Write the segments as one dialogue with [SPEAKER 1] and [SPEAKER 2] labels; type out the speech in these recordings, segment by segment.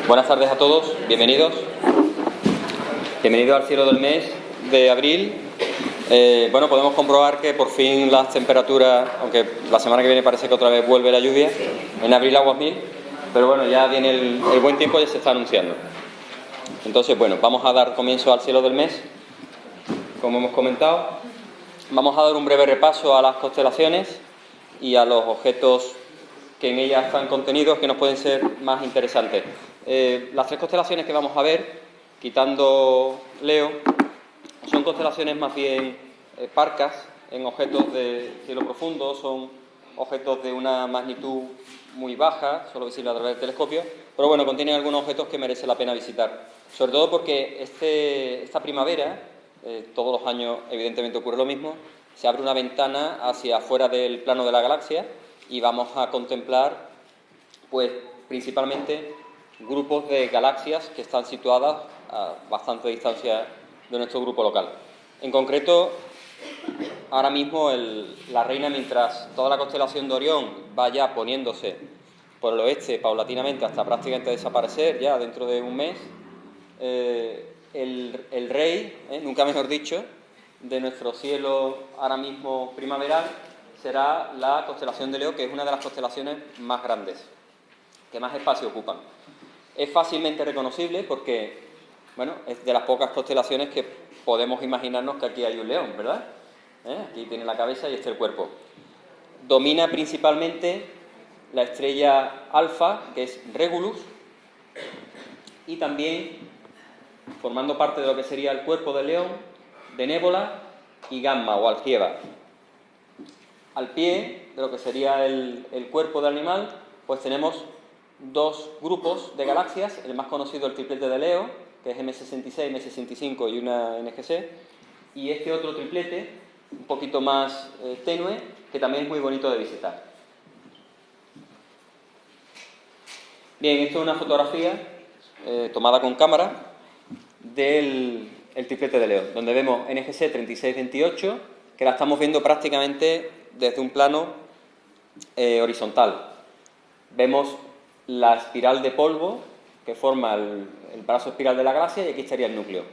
[SPEAKER 1] Buenas tardes a todos, bienvenidos. Bienvenidos al cielo del mes de abril. Bueno, podemos comprobar que por fin las temperaturas, aunque la semana que viene parece que otra vez vuelve la lluvia, en abril aguas mil, pero bueno, ya viene el buen tiempo, ya se está anunciando. Entonces, bueno, vamos a dar comienzo al cielo del mes, como hemos comentado. Vamos a dar un breve repaso a las constelaciones y a los objetos que en ellas están contenidos, que nos pueden ser más interesantes. Las tres constelaciones que vamos a ver, quitando Leo, son constelaciones más bien parcas en objetos de cielo profundo, son objetos de una magnitud muy baja, solo visible a través del telescopio, pero bueno, contienen algunos objetos que merece la pena visitar, sobre todo porque esta primavera, todos los años evidentemente ocurre lo mismo, se abre una ventana hacia afuera del plano de la galaxia y vamos a contemplar, pues, principalmente grupos de galaxias que están situadas a bastante distancia de nuestro grupo local. En concreto, ahora mismo la Reina, mientras toda la constelación de Orión vaya poniéndose por el oeste paulatinamente hasta prácticamente desaparecer ya dentro de un mes, el rey, nunca mejor dicho, de nuestro cielo ahora mismo primaveral será la constelación de Leo, que es una de las constelaciones más grandes, que más espacio ocupan. Es fácilmente reconocible porque, bueno, es de las pocas constelaciones que podemos imaginarnos que aquí hay un león, ¿verdad? Aquí tiene la cabeza y este el cuerpo. Domina principalmente la estrella Alfa, que es Regulus, y también, formando parte de lo que sería el cuerpo del león, Benévola y Gamma o Algieba. Al pie de lo que sería el cuerpo del animal, pues tenemos dos grupos de galaxias, el más conocido, el triplete de Leo, que es M66, M65 y una NGC, y este otro triplete, un poquito más tenue, que también es muy bonito de visitar. Bien, esto es una fotografía tomada con cámara del triplete de Leo, donde vemos NGC 3628, que la estamos viendo prácticamente desde un plano horizontal. Vemos la espiral de polvo que forma el brazo espiral de la galaxia y aquí estaría el núcleo.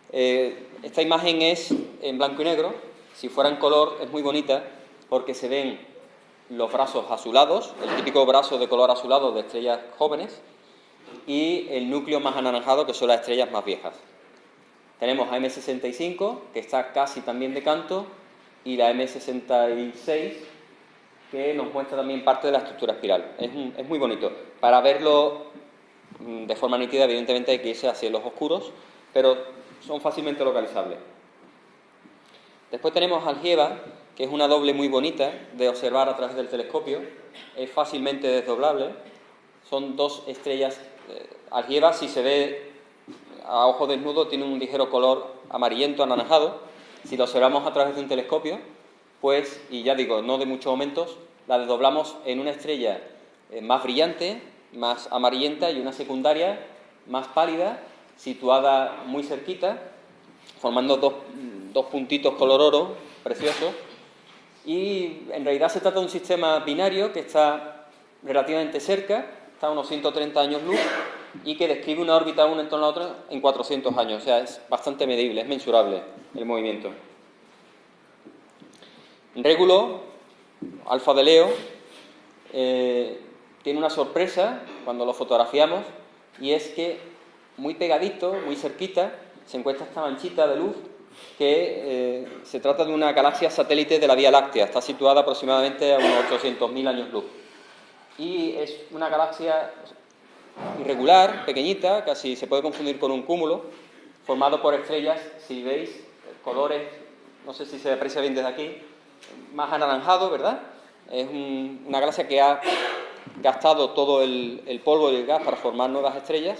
[SPEAKER 1] Esta imagen es en blanco y negro. Si fuera en color es muy bonita porque se ven los brazos azulados, el típico brazo de color azulado de estrellas jóvenes, y el núcleo más anaranjado, que son las estrellas más viejas. Tenemos a M65, que está casi también de canto, y la M66, que nos muestra también parte de la estructura espiral. Es muy bonito. Para verlo de forma nítida, evidentemente hay que irse a cielos oscuros, pero son fácilmente localizables. Después tenemos Algieba, que es una doble muy bonita de observar a través del telescopio. Es fácilmente desdoblable. Son dos estrellas. Algieba, si se ve a ojo desnudo, tiene un ligero color amarillento, anaranjado. Si lo observamos a través de un telescopio, pues, y ya digo, no de muchos aumentos, la desdoblamos en una estrella más brillante, más amarillenta, y una secundaria más pálida, situada muy cerquita, formando dos puntitos color oro, preciosos. Y en realidad se trata de un sistema binario que está relativamente cerca, está a unos 130 años luz, y que describe una órbita una en torno a la otra en 400 años, o sea, es bastante medible, es mensurable el movimiento. Régulo, Alfa de Leo, tiene una sorpresa cuando lo fotografiamos, y es que muy pegadito, muy cerquita, se encuentra esta manchita de luz que se trata de una galaxia satélite de la Vía Láctea, está situada aproximadamente a unos 800.000 años luz. Y es una galaxia irregular, pequeñita, casi se puede confundir con un cúmulo, formado por estrellas, si veis, colores, no sé si se aprecia bien desde aquí, más anaranjado, ¿verdad? Es una galaxia que ha gastado todo el polvo y el gas para formar nuevas estrellas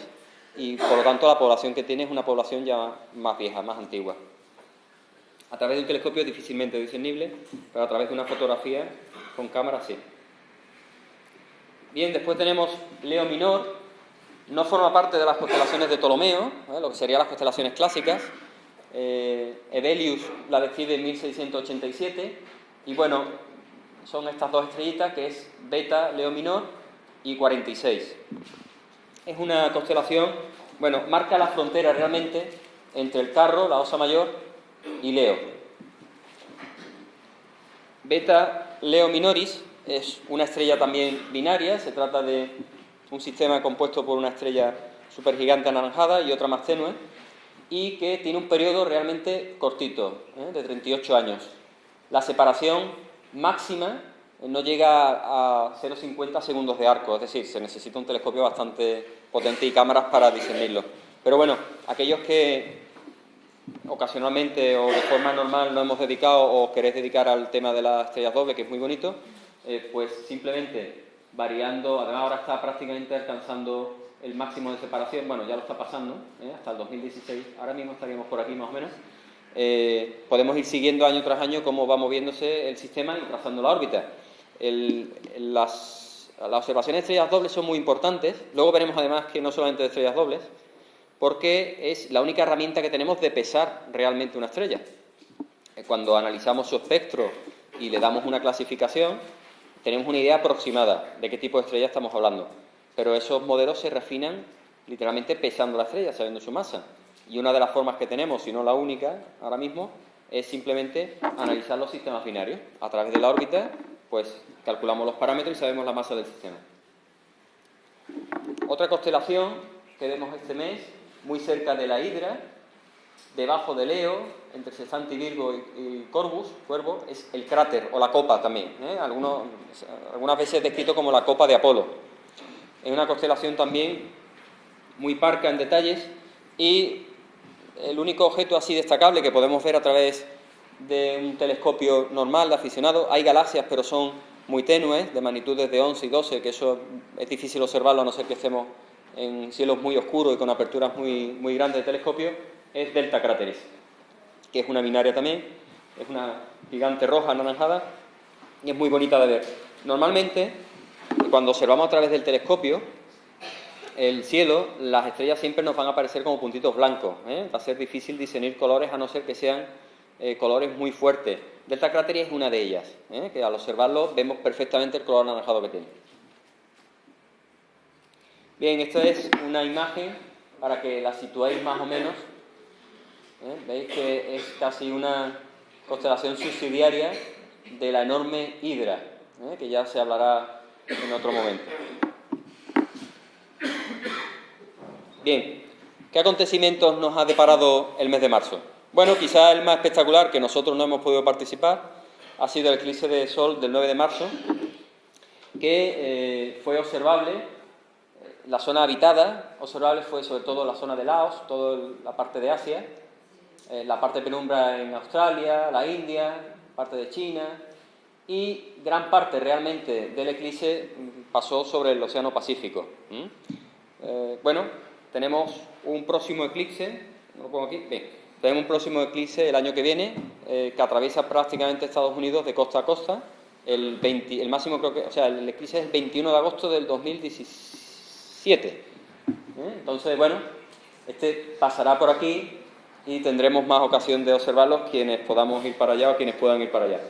[SPEAKER 1] y, por lo tanto, la población que tiene es una población ya más vieja, más antigua. A través de un telescopio es difícilmente discernible, pero a través de una fotografía con cámara sí. Bien, después tenemos Leo Minor. No forma parte de las constelaciones de Ptolomeo, lo que serían las constelaciones clásicas. Hevelius la describe en 1687 y bueno, son estas dos estrellitas que es Beta, Leo Minor y 46. es una constelación, bueno, marca la frontera realmente entre el Carro, la Osa Mayor, y Leo. Beta Leo Minoris es una estrella también binaria, se trata de un sistema compuesto por una estrella supergigante anaranjada y otra más tenue, y que tiene un periodo realmente cortito, de 38 años. La separación máxima no llega a 0,50 segundos de arco, es decir, se necesita un telescopio bastante potente y cámaras para discernirlo. Pero bueno, aquellos que ocasionalmente o de forma normal no hemos dedicado o queréis dedicar al tema de las estrellas dobles, que es muy bonito, pues simplemente variando, además ahora está prácticamente alcanzando el máximo de separación, bueno, ya lo está pasando, hasta el 2016, ahora mismo estaríamos por aquí más o menos. Podemos ir siguiendo año tras año cómo va moviéndose el sistema y trazando la órbita. Las observaciones de estrellas dobles son muy importantes. Luego veremos además que no solamente de estrellas dobles, porque es la única herramienta que tenemos de pesar realmente una estrella. Cuando analizamos su espectro y le damos una clasificación, tenemos una idea aproximada de qué tipo de estrella estamos hablando, pero esos modelos se refinan literalmente pesando la estrella, sabiendo su masa. Y una de las formas que tenemos, si no la única ahora mismo, es simplemente analizar los sistemas binarios. A través de la órbita, pues calculamos los parámetros y sabemos la masa del sistema. Otra constelación que vemos este mes, muy cerca de la Hidra, debajo de Leo, entre Sextante y Virgo y Corvus, Cuervo, es el cráter o la copa también. Algunas veces descrito como la copa de Apolo. Es una constelación también muy parca en detalles y el único objeto así destacable que podemos ver a través de un telescopio normal de aficionado, hay galaxias pero son muy tenues, de magnitudes de 11 y 12, que eso es difícil observarlo a no ser que estemos en cielos muy oscuros y con aperturas muy grandes de telescopio, es Delta Crateris, que es una binaria también, es una gigante roja anaranjada y es muy bonita de ver. Normalmente, cuando observamos a través del telescopio el cielo, las estrellas siempre nos van a aparecer como puntitos blancos, va a ser difícil discernir colores a no ser que sean colores muy fuertes. Delta Crateris es una de ellas, que al observarlo vemos perfectamente el color anaranjado que tiene. Bien, esta es una imagen para que la situéis más o menos. Veis que es casi una constelación subsidiaria de la enorme Hidra, que ya se hablará en otro momento. Bien, ¿qué acontecimientos nos ha deparado el mes de marzo? Bueno, quizá el más espectacular, que nosotros no hemos podido participar, ha sido el eclipse de sol del 9 de marzo, que fue observable. La zona habitada observable fue sobre todo la zona de Laos, toda la parte de Asia, la parte penumbra en Australia, la India, parte de China, y gran parte realmente del eclipse pasó sobre el Océano Pacífico. Bueno, tenemos un próximo eclipse, lo pongo aquí, bien, tenemos un próximo eclipse el año que viene, que atraviesa prácticamente Estados Unidos de costa a costa. El máximo creo que, o sea, el eclipse es el 21 de agosto del 2017. Entonces, bueno, este pasará por aquí y tendremos más ocasión de observarlos quienes podamos ir para allá o quienes puedan ir para allá.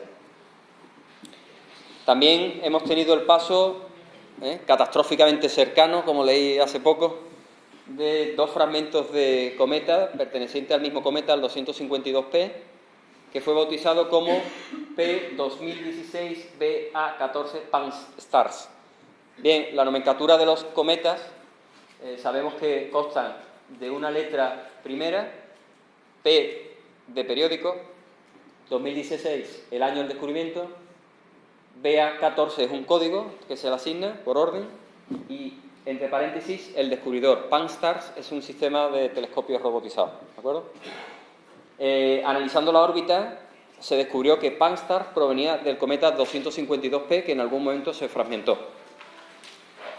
[SPEAKER 1] También hemos tenido el paso catastróficamente cercano, como leí hace poco, de dos fragmentos de cometa pertenecientes al mismo cometa, al 252P, que fue bautizado como P2016-BA14 Pan-STARRS. Bien, la nomenclatura de los cometas sabemos que constan de una letra primera, P de periódico, 2016 el año del descubrimiento, BA14 es un código que se le asigna por orden y entre paréntesis el descubridor. Pan-STARRS es un sistema de telescopios robotizados, ¿de acuerdo? Analizando la órbita se descubrió que Pan-STARRS provenía del cometa 252P, que en algún momento se fragmentó.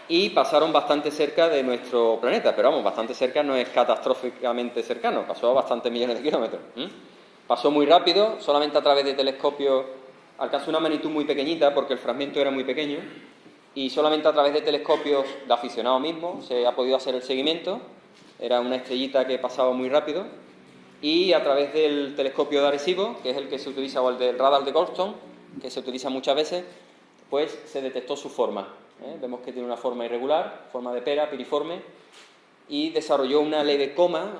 [SPEAKER 1] Y pasaron bastante cerca de nuestro planeta, pero vamos, bastante cerca no es catastróficamente cercano, pasó a bastantes millones de kilómetros. Pasó muy rápido, solamente a través de telescopios alcanzó una magnitud muy pequeñita porque el fragmento era muy pequeño y solamente a través de telescopios de aficionados mismos se ha podido hacer el seguimiento. Era una estrellita que pasaba muy rápido y a través del telescopio de Arecibo, que es el que se utiliza, o el del radar de Goldstone, que se utiliza muchas veces, pues se detectó su forma. Vemos que tiene una forma irregular, forma de pera, piriforme, y desarrolló una leve coma.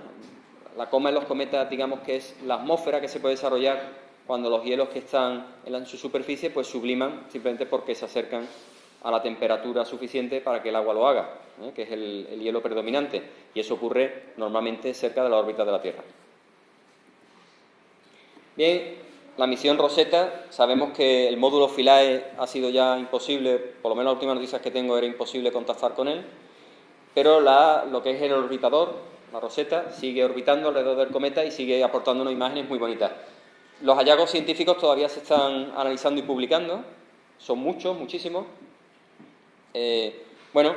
[SPEAKER 1] La coma en los cometas, digamos que es la atmósfera que se puede desarrollar cuando los hielos que están en su superficie pues subliman simplemente porque se acercan a la temperatura suficiente para que el agua lo haga, que es el hielo predominante, y eso ocurre normalmente cerca de la órbita de la Tierra. Bien, la misión Rosetta, sabemos que el módulo Philae ha sido ya imposible, por lo menos las últimas noticias que tengo era imposible contactar con él, pero lo que es el orbitador, la Rosetta, sigue orbitando alrededor del cometa y sigue aportando unas imágenes muy bonitas. Los hallazgos científicos todavía se están analizando y publicando, son muchos, muchísimos. Bueno,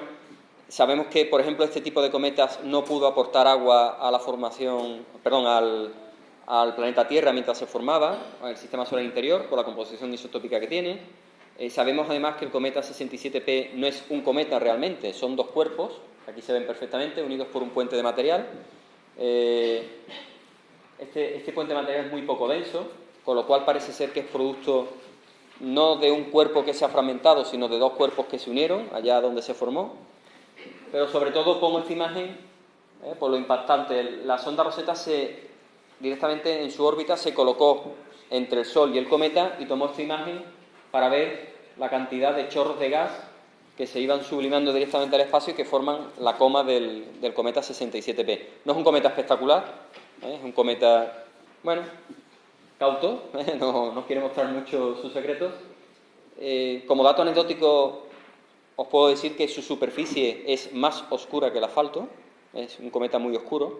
[SPEAKER 1] sabemos que, por ejemplo, este tipo de cometas no pudo aportar agua a la formación, perdón, al planeta Tierra mientras se formaba, al sistema solar interior, por la composición isotópica que tiene. Sabemos además que el cometa 67P no es un cometa realmente, son dos cuerpos, aquí se ven perfectamente, unidos por un puente de material. Este puente de material es muy poco denso, con lo cual parece ser que es producto no de un cuerpo que se ha fragmentado, sino de dos cuerpos que se unieron allá donde se formó. Pero sobre todo pongo esta imagen por lo impactante. La sonda Rosetta directamente en su órbita se colocó entre el Sol y el cometa y tomó esta imagen para ver la cantidad de chorros de gas que se iban sublimando directamente al espacio y que forman la coma del cometa 67P. No es un cometa espectacular, es un cometa, bueno, cauto, no quiere mostrar mucho sus secretos. Como dato anecdótico, os puedo decir que su superficie es más oscura que el asfalto, es un cometa muy oscuro,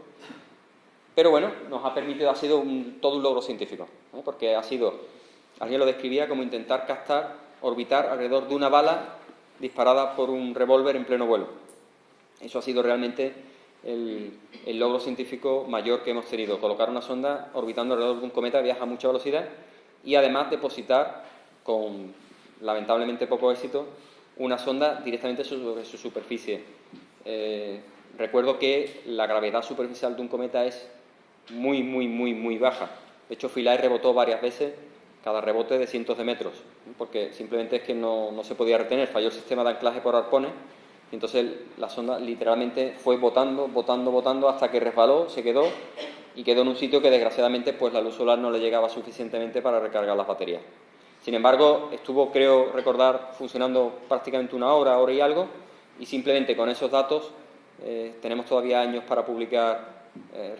[SPEAKER 1] pero bueno, nos ha permitido, ha sido todo un logro científico, porque alguien lo describía como intentar orbitar alrededor de una bala disparada por un revólver en pleno vuelo. Eso ha sido realmente el logro científico mayor que hemos tenido, colocar una sonda orbitando alrededor de un cometa que viaja a mucha velocidad y además depositar, con lamentablemente poco éxito, una sonda directamente sobre su superficie. Recuerdo que la gravedad superficial de un cometa es muy baja. De hecho, Philae rebotó varias veces, cada rebote de cientos de metros, porque simplemente es que no se podía retener, falló el sistema de anclaje por arpones, y entonces la sonda literalmente fue botando hasta que resbaló, se quedó en un sitio que desgraciadamente pues la luz solar no le llegaba suficientemente para recargar las baterías. Sin embargo, estuvo, creo recordar, funcionando prácticamente una hora y algo, y simplemente con esos datos tenemos todavía años para publicar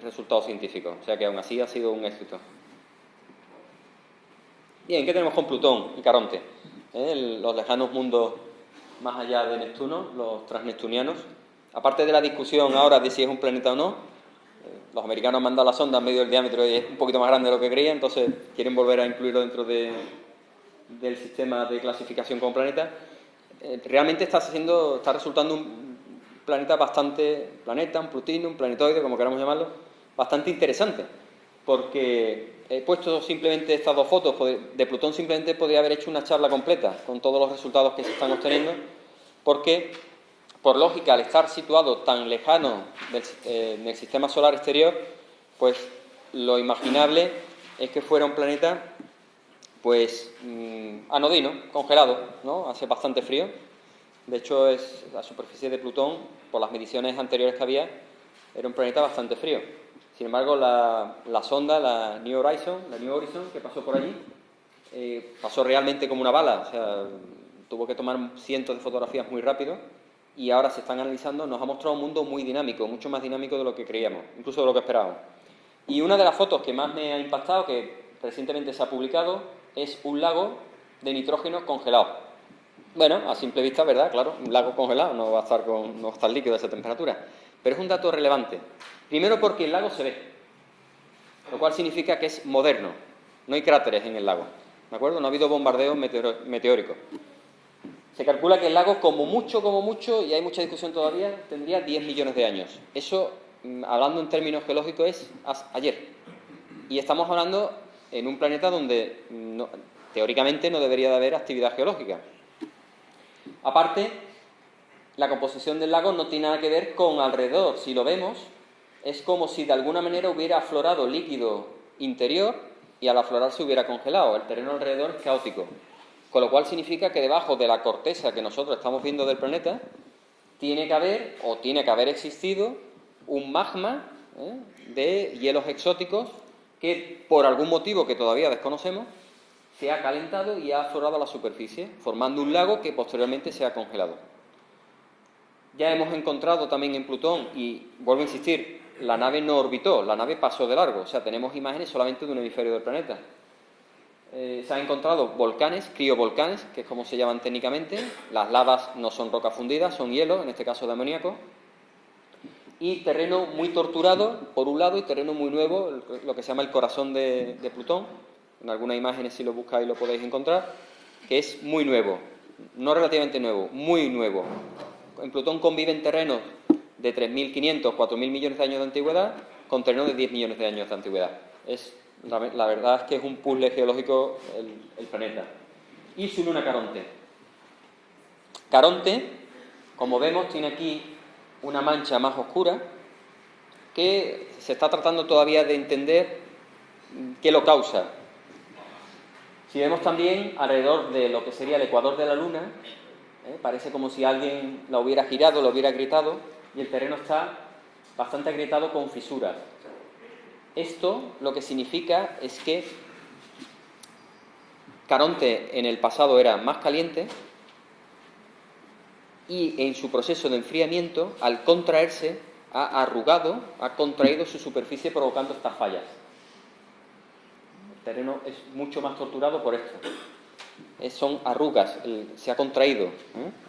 [SPEAKER 1] resultados científicos, o sea que aún así ha sido un éxito. Bien, ¿qué tenemos con Plutón y Caronte? Los lejanos mundos más allá de Neptuno, los transneptunianos. Aparte de la discusión ahora de si es un planeta o no, los americanos han mandado la sonda en medio del diámetro y es un poquito más grande de lo que creían, entonces quieren volver a incluirlo dentro del sistema de clasificación como planeta. Realmente está resultando un planeta, un plutino, un planetoide, como queramos llamarlo, bastante interesante, porque he puesto simplemente estas dos fotos. De Plutón simplemente podría haber hecho una charla completa con todos los resultados que se están obteniendo, porque, por lógica, al estar situado tan lejano en el sistema solar exterior, pues lo imaginable es que fuera un planeta pues anodino, congelado, ¿no? Hace bastante frío. De hecho, la superficie de Plutón, por las mediciones anteriores que había, era un planeta bastante frío. Sin embargo, la sonda, la New Horizon, que pasó por allí, pasó realmente como una bala. O sea, tuvo que tomar cientos de fotografías muy rápido y ahora se están analizando. Nos ha mostrado un mundo muy dinámico, mucho más dinámico de lo que creíamos, incluso de lo que esperábamos. Y una de las fotos que más me ha impactado, que recientemente se ha publicado, es un lago de nitrógeno congelado. Bueno, a simple vista, ¿verdad? Claro, un lago congelado no va a estar líquido a esa temperatura. Pero es un dato relevante. Primero porque el lago se ve, lo cual significa que es moderno. No hay cráteres en el lago, ¿de acuerdo? No ha habido bombardeos meteóricos. Se calcula que el lago, como mucho, y hay mucha discusión todavía, tendría 10 millones de años. Eso, hablando en términos geológicos, es ayer. Y estamos hablando en un planeta donde teóricamente no debería de haber actividad geológica. Aparte, la composición del lago no tiene nada que ver con alrededor. Si lo vemos, es como si de alguna manera hubiera aflorado líquido interior y al aflorar se hubiera congelado. El terreno alrededor es caótico. Con lo cual significa que debajo de la corteza que nosotros estamos viendo del planeta tiene que haber existido un magma de hielos exóticos que, por algún motivo que todavía desconocemos, se ha calentado y ha aflorado a la superficie, formando un lago que posteriormente se ha congelado. Ya hemos encontrado también en Plutón, y vuelvo a insistir, la nave no orbitó, la nave pasó de largo, o sea, tenemos imágenes solamente de un hemisferio del planeta. Se han encontrado volcanes, criovolcanes, que es como se llaman técnicamente. Las lavas no son rocas fundidas, son hielo, en este caso de amoníaco. Y terreno muy torturado, por un lado, y terreno muy nuevo, lo que se llama el corazón de Plutón. En algunas imágenes, si lo buscáis, lo podéis encontrar, que es muy nuevo, no relativamente nuevo, muy nuevo. En Plutón conviven terrenos de 3.500, 4.000 millones de años de antigüedad con terrenos de 10 millones de años de antigüedad. La verdad es que es un puzzle geológico el planeta. Y su luna Caronte. Caronte, como vemos, tiene aquí una mancha más oscura que se está tratando todavía de entender qué lo causa. Si vemos también alrededor de lo que sería el ecuador de la luna, parece como si alguien la hubiera girado, lo hubiera agrietado, y el terreno está bastante agrietado con fisuras. Esto lo que significa es que Caronte en el pasado era más caliente y en su proceso de enfriamiento, al contraerse, ha contraído su superficie provocando estas fallas. El terreno es mucho más torturado por esto. Son arrugas, se ha contraído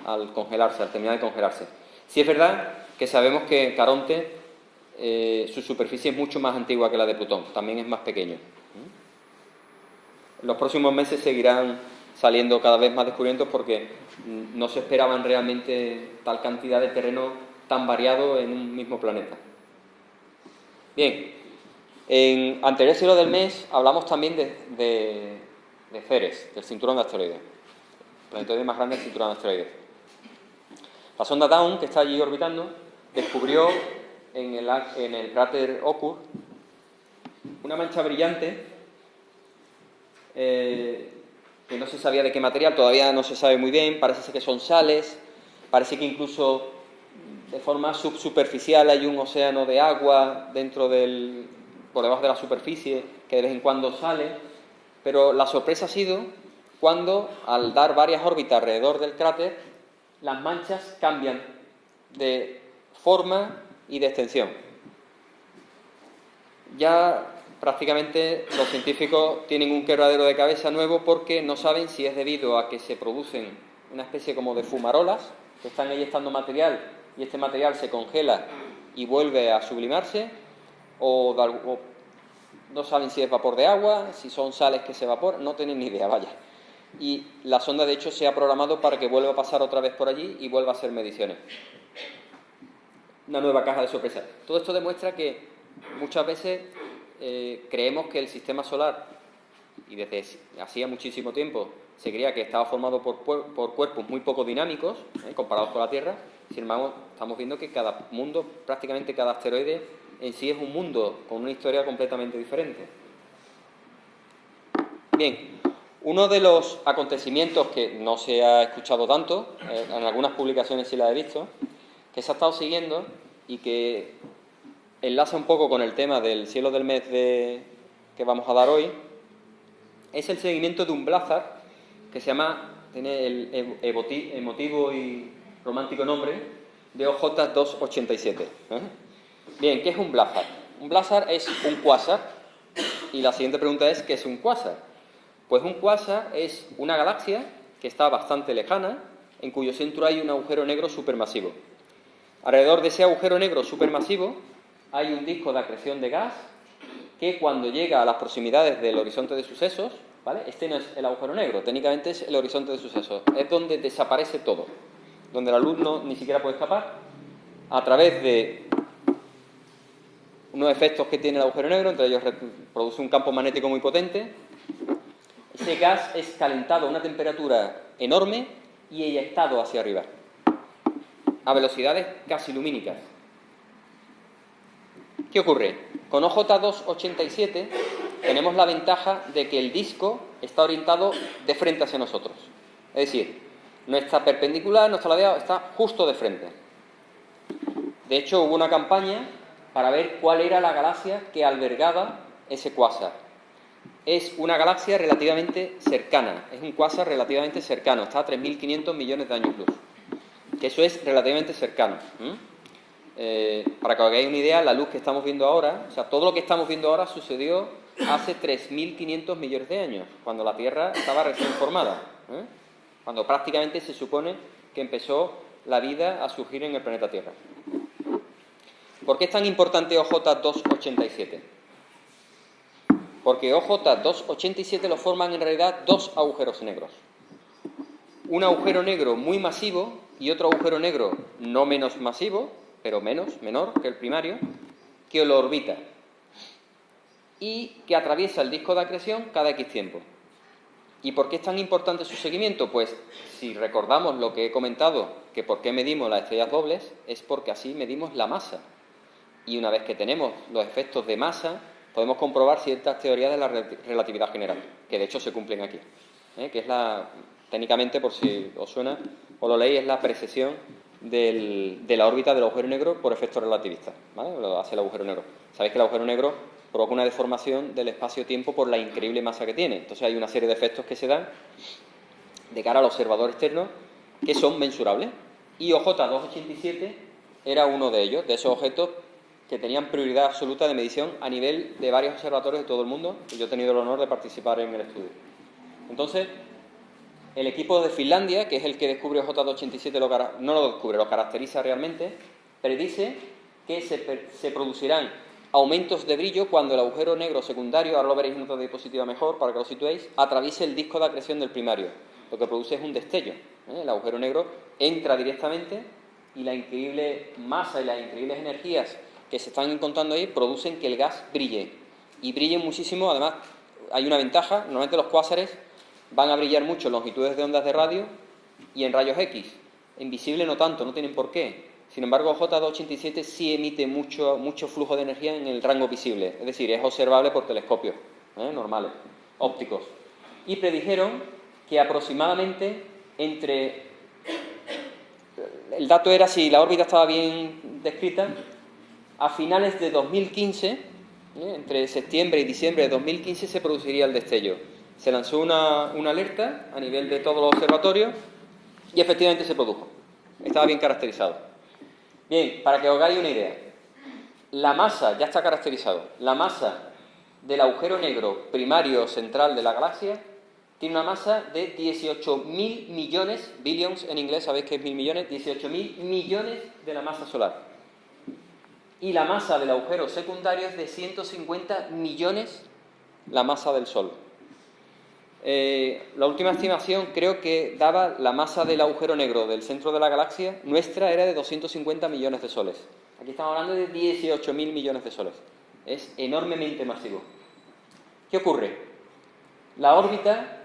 [SPEAKER 1] al congelarse, al terminar de congelarse. Sí es verdad que sabemos que Caronte, su superficie es mucho más antigua que la de Plutón, también es más pequeño. En los próximos meses seguirán saliendo cada vez más descubrimientos porque no se esperaban realmente tal cantidad de terreno tan variado en un mismo planeta. Bien, en anterior cielo del mes hablamos también de Ceres, del cinturón de asteroides, el planetoide más grande del cinturón de asteroides. La sonda Dawn, que está allí orbitando, descubrió en el cráter Occur una mancha brillante que no se sabía de qué material, todavía no se sabe muy bien, parece ser que son sales, parece que incluso de forma subsuperficial hay un océano de agua por debajo de la superficie que de vez en cuando sale, pero la sorpresa ha sido cuando, al dar varias órbitas alrededor del cráter, las manchas cambian de forma y de extensión. Ya prácticamente los científicos tienen un quebradero de cabeza nuevo porque no saben si es debido a que se producen una especie como de fumarolas que están eyectando material y este material se congela y vuelve a sublimarse, o no saben si es vapor de agua, si son sales que se evaporan, no tienen ni idea, vaya. Y la sonda, de hecho, se ha programado para que vuelva a pasar otra vez por allí y vuelva a hacer mediciones. Una nueva caja de sorpresas. Todo esto demuestra que muchas veces creemos que el sistema solar, y desde hacía muchísimo tiempo, se creía que estaba formado por cuerpos muy poco dinámicos, comparados con la Tierra. Sin embargo, estamos viendo que cada mundo, prácticamente cada asteroide en sí es un mundo con una historia completamente diferente. Bien, uno de los acontecimientos que no se ha escuchado tanto, en algunas publicaciones sí la he visto, que se ha estado siguiendo y que enlaza un poco con el tema del cielo del mes que vamos a dar hoy, es el seguimiento de un blázar que tiene el emotivo y romántico nombre de OJ287. Bien, ¿qué es un blázar? Un blázar es un cuásar, y la siguiente pregunta es, ¿qué es un cuásar? Pues un cuásar es una galaxia que está bastante lejana, en cuyo centro hay un agujero negro supermasivo. Alrededor de ese agujero negro supermasivo hay un disco de acreción de gas que, cuando llega a las proximidades del horizonte de sucesos, ¿vale? Este no es el agujero negro, técnicamente es el horizonte de sucesos, es donde desaparece todo, donde la luz ni siquiera puede escapar, a través de unos efectos que tiene el agujero negro, entre ellos produce un campo magnético muy potente. Ese gas es calentado a una temperatura enorme y eyectado hacia arriba, a velocidades casi lumínicas. ¿Qué ocurre? Con OJ287 tenemos la ventaja de que el disco está orientado de frente hacia nosotros. Es decir, no está perpendicular, no está ladeado, está justo de frente. De hecho, hubo una campaña para ver cuál era la galaxia que albergaba ese cuásar. Es una galaxia relativamente cercana, es un cuásar relativamente cercano, está a 3.500 millones de años luz, que eso es relativamente cercano. Para que os hagáis una idea, la luz que estamos viendo ahora, o sea, todo lo que estamos viendo ahora sucedió hace 3.500 millones de años, cuando la Tierra estaba recién formada, cuando prácticamente se supone que empezó la vida a surgir en el planeta Tierra. ¿Por qué es tan importante OJ 287? Porque OJ 287 lo forman en realidad dos agujeros negros. Un agujero negro muy masivo y otro agujero negro no menos masivo, pero menor que el primario, que lo orbita y que atraviesa el disco de acreción cada X tiempo. ¿Y por qué es tan importante su seguimiento? Pues si recordamos lo que he comentado, que por qué medimos las estrellas dobles, es porque así medimos la masa. Y una vez que tenemos los efectos de masa, podemos comprobar ciertas teorías de la relatividad general, que de hecho se cumplen aquí, que es técnicamente, por si os suena o lo leéis, es la precesión de la órbita del agujero negro por efecto relativista, ¿vale? Lo hace el agujero negro. Sabéis que el agujero negro provoca una deformación del espacio-tiempo por la increíble masa que tiene. Entonces hay una serie de efectos que se dan de cara al observador externo que son mensurables. Y OJ 287 era uno de ellos, de esos objetos que tenían prioridad absoluta de medición a nivel de varios observatorios de todo el mundo, y yo he tenido el honor de participar en el estudio. Entonces, el equipo de Finlandia, que es el que descubre OJ 287, no lo descubre, lo caracteriza realmente, predice que se producirán aumentos de brillo cuando el agujero negro secundario, ahora lo veréis en otra diapositiva mejor para que lo situéis, atraviese el disco de acreción del primario. Lo que produce es un destello. El agujero negro entra directamente y la increíble masa y las increíbles energías que se están encontrando ahí producen que el gas brille. Y brille muchísimo, además hay una ventaja, normalmente los cuásares van a brillar mucho en longitudes de ondas de radio y en rayos X. En visible no tanto, no tienen por qué. Sin embargo, J287 sí emite mucho flujo de energía en el rango visible, es decir, es observable por telescopios normales, ópticos. Y predijeron que aproximadamente el dato era si la órbita estaba bien descrita, a finales de 2015, entre septiembre y diciembre de 2015, se produciría el destello. Se lanzó una alerta a nivel de todos los observatorios y efectivamente se produjo. Estaba bien caracterizado. Bien, para que os hagáis una idea, la masa, ya está caracterizado, la masa del agujero negro primario central de la galaxia tiene una masa de 18.000 millones, billions en inglés, sabéis que es 1.000 millones, 18.000 millones de la masa solar. Y la masa del agujero secundario es de 150 millones la masa del Sol. La última estimación creo que daba la masa del agujero negro del centro de la galaxia, nuestra era de 250 millones de soles. Aquí estamos hablando de 18.000 millones de soles. Es enormemente masivo. ¿Qué ocurre? La órbita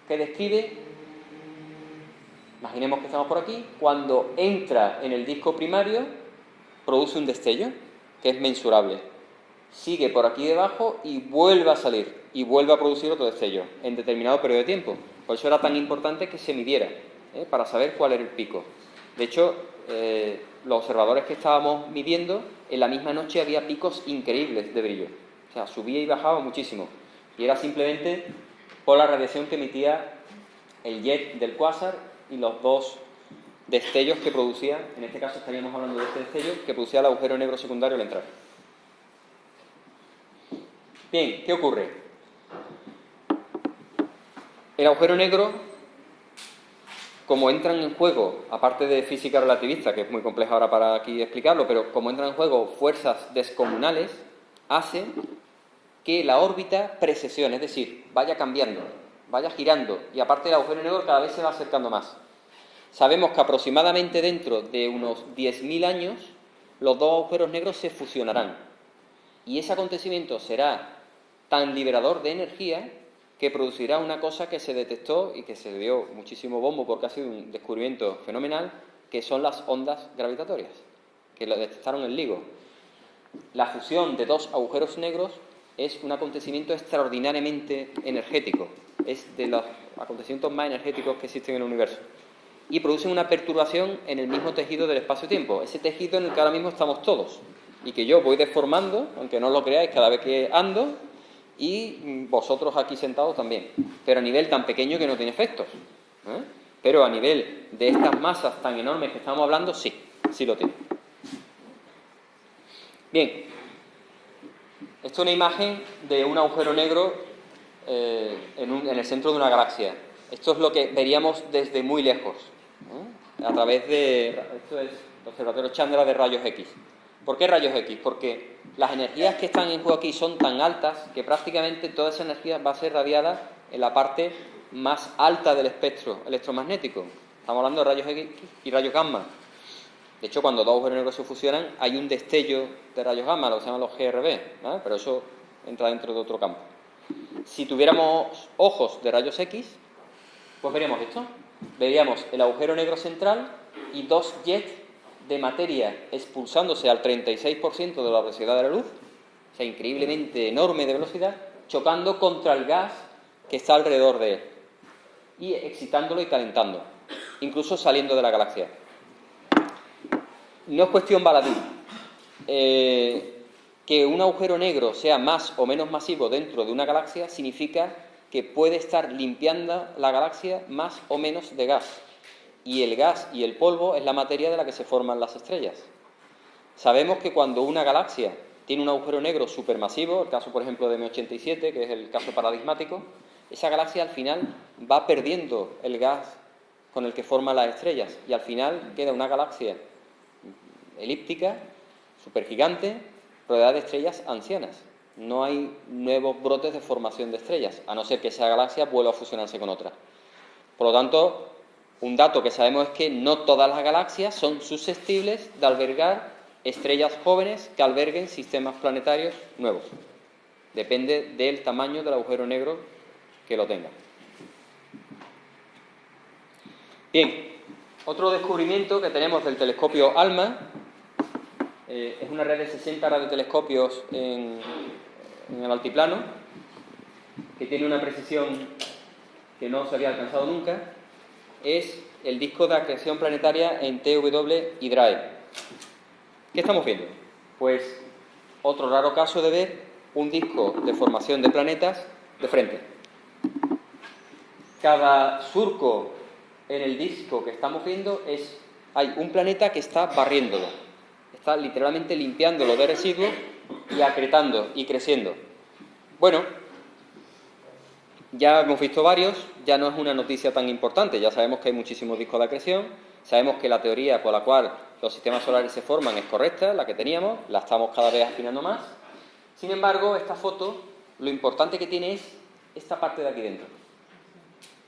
[SPEAKER 1] que describe, imaginemos que estamos por aquí, cuando entra en el disco primario, produce un destello que es mensurable. Sigue por aquí debajo y vuelve a salir y vuelve a producir otro destello en determinado periodo de tiempo. Por eso era tan importante que se midiera, para saber cuál era el pico. De hecho, los observadores que estábamos midiendo, en la misma noche había picos increíbles de brillo. O sea, subía y bajaba muchísimo. Y era simplemente por la radiación que emitía el jet del cuásar y los dos destellos que producía, en este caso estaríamos hablando de este destello, que producía el agujero negro secundario al entrar. Bien, ¿qué ocurre? El agujero negro, como entran en juego, aparte de física relativista, que es muy compleja ahora para aquí explicarlo, pero como entran en juego fuerzas descomunales, hace que la órbita precesione, es decir, vaya cambiando, vaya girando, y aparte el agujero negro cada vez se va acercando más. Sabemos que aproximadamente dentro de unos 10.000 años los dos agujeros negros se fusionarán y ese acontecimiento será tan liberador de energía que producirá una cosa que se detectó y que se dio muchísimo bombo porque ha sido un descubrimiento fenomenal, que son las ondas gravitatorias, que lo detectaron en LIGO. La fusión de dos agujeros negros es un acontecimiento extraordinariamente energético. es de los acontecimientos más energéticos que existen en el universo. Y producen una perturbación en el mismo tejido del espacio-tiempo, ese tejido en el que ahora mismo estamos todos, y que yo voy deformando, aunque no lo creáis, cada vez que ando, y vosotros aquí sentados también, pero a nivel tan pequeño que no tiene efectos, ¿eh? Pero a nivel de estas masas tan enormes que estamos hablando, sí lo tiene. Bien, esto es una imagen de un agujero negro en el centro de una galaxia. Esto es lo que veríamos desde muy lejos, a través de... Esto es el observatorio Chandra de rayos X. ¿Por qué rayos X? Porque las energías que están en juego aquí son tan altas que prácticamente toda esa energía va a ser radiada en la parte más alta del espectro electromagnético. Estamos hablando de rayos X y rayos gamma. De hecho, cuando dos agujeros negros se fusionan, hay un destello de rayos gamma, lo que se llaman los GRB, ¿vale? Pero eso entra dentro de otro campo. Si tuviéramos ojos de rayos X, pues veríamos esto. Veríamos el agujero negro central y dos jets de materia expulsándose al 36% de la velocidad de la luz, o sea, increíblemente enorme de velocidad, chocando contra el gas que está alrededor de él y excitándolo y calentando, incluso saliendo de la galaxia. No es cuestión baladí. Que un agujero negro sea más o menos masivo dentro de una galaxia significa que puede estar limpiando la galaxia más o menos de gas. Y el gas y el polvo es la materia de la que se forman las estrellas. Sabemos que cuando una galaxia tiene un agujero negro supermasivo, el caso por ejemplo de M87, que es el caso paradigmático, esa galaxia al final va perdiendo el gas con el que forman las estrellas y al final queda una galaxia elíptica, supergigante, rodeada de estrellas ancianas. No hay nuevos brotes de formación de estrellas, a no ser que esa galaxia vuelva a fusionarse con otra. Por lo tanto, un dato que sabemos es que no todas las galaxias son susceptibles de albergar estrellas jóvenes que alberguen sistemas planetarios nuevos. Depende del tamaño del agujero negro que lo tenga. Bien, otro descubrimiento que tenemos del telescopio ALMA es una red de 60 radiotelescopios en el altiplano, que tiene una precisión que no se había alcanzado nunca. Es el disco de acreción planetaria en TW Hydrae. ¿Qué estamos viendo? Pues otro raro caso de ver un disco de formación de planetas de frente. Cada surco en el disco que estamos viendo hay un planeta que está barriéndolo, está literalmente limpiándolo de residuos y acretando y creciendo. Bueno, ya hemos visto varios, ya no es una noticia tan importante, ya sabemos que hay muchísimos discos de acreción, sabemos que la teoría por la cual los sistemas solares se forman es correcta, la que teníamos, la estamos cada vez afinando más. Sin embargo, esta foto, lo importante que tiene es esta parte de aquí dentro.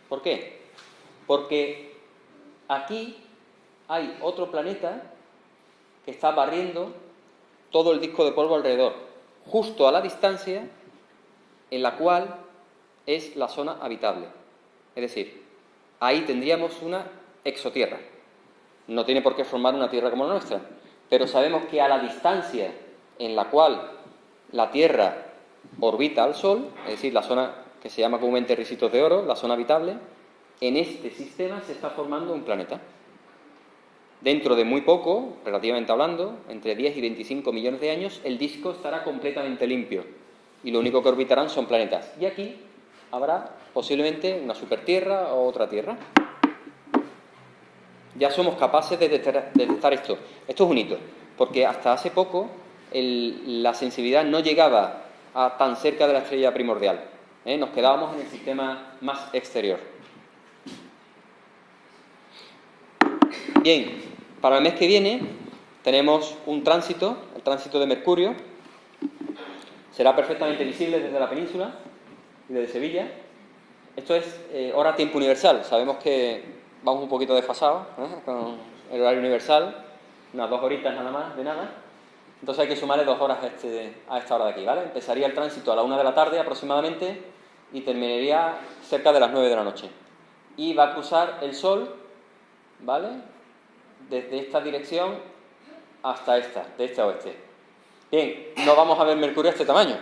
[SPEAKER 1] ¿Por qué? Porque aquí hay otro planeta que está barriendo todo el disco de polvo alrededor, justo a la distancia en la cual es la zona habitable. Es decir, ahí tendríamos una exotierra. No tiene por qué formar una tierra como la nuestra, pero sabemos que a la distancia en la cual la Tierra orbita al Sol, es decir, la zona que se llama comúnmente Ricitos de Oro, la zona habitable, en este sistema se está formando un planeta. Dentro de muy poco, relativamente hablando, entre 10 y 25 millones de años, el disco estará completamente limpio y lo único que orbitarán son planetas. Y aquí habrá posiblemente una supertierra o otra Tierra. Ya somos capaces de detectar esto. Esto es un hito, porque hasta hace poco la sensibilidad no llegaba a tan cerca de la estrella primordial. Nos quedábamos en el sistema más exterior. Bien, para el mes que viene tenemos un tránsito, el tránsito de Mercurio. Será perfectamente visible desde la península y desde Sevilla. Esto es hora tiempo universal. Sabemos que vamos un poquito desfasados con el horario universal, unas 2 horitas nada más, de nada. Entonces hay que sumarle 2 horas a esta hora de aquí, ¿vale? Empezaría el tránsito a la 1 de la tarde aproximadamente y terminaría cerca de las 9 de la noche. Y va a cruzar el Sol, ¿vale?, desde esta dirección hasta esta, de este a oeste. Bien, no vamos a ver Mercurio a este tamaño.